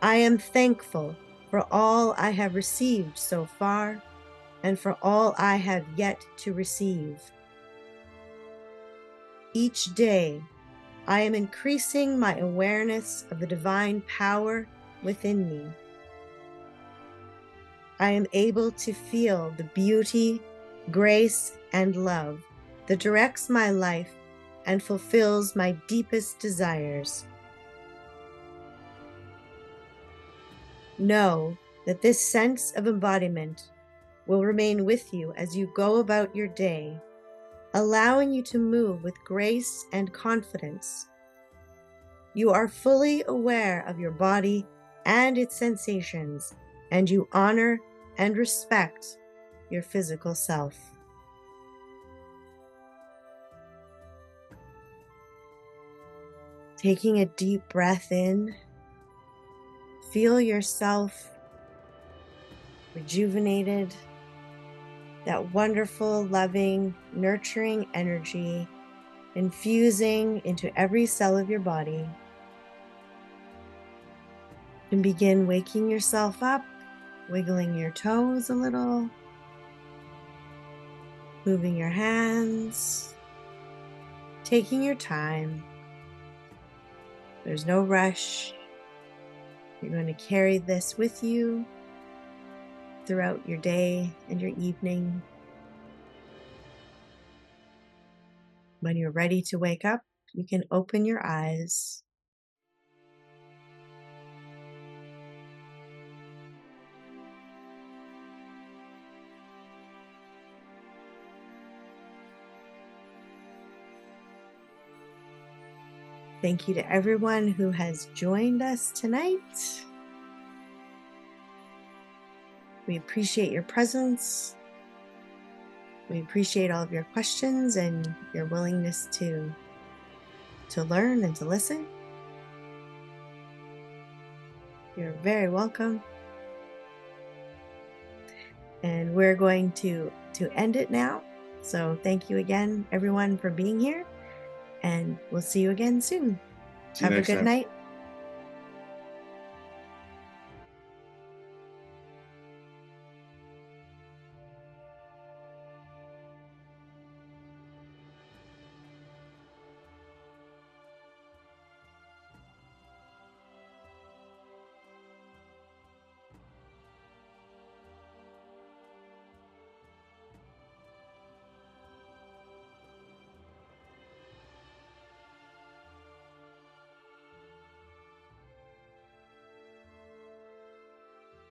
I am thankful for all I have received so far and for all I have yet to receive. Each day, I am increasing my awareness of the divine power within me. I am able to feel the beauty, grace, and love that directs my life and fulfills my deepest desires. Know that this sense of embodiment will remain with you as you go about your day, allowing you to move with grace and confidence. You are fully aware of your body and its sensations, and you honor and respect your physical self. Taking a deep breath in, feel yourself rejuvenated, that wonderful, loving, nurturing energy infusing into every cell of your body. And begin waking yourself up, wiggling your toes a little, moving your hands, taking your time. There's no rush. You're going to carry this with you throughout your day and your evening. When you're ready to wake up, you can open your eyes. Thank you to everyone who has joined us tonight. We appreciate your presence. We appreciate all of your questions and your willingness to learn and to listen. You're very welcome. And we're going to end it now. So thank you again, everyone, for being here, and we'll see you again soon. See you Have a next good time. night.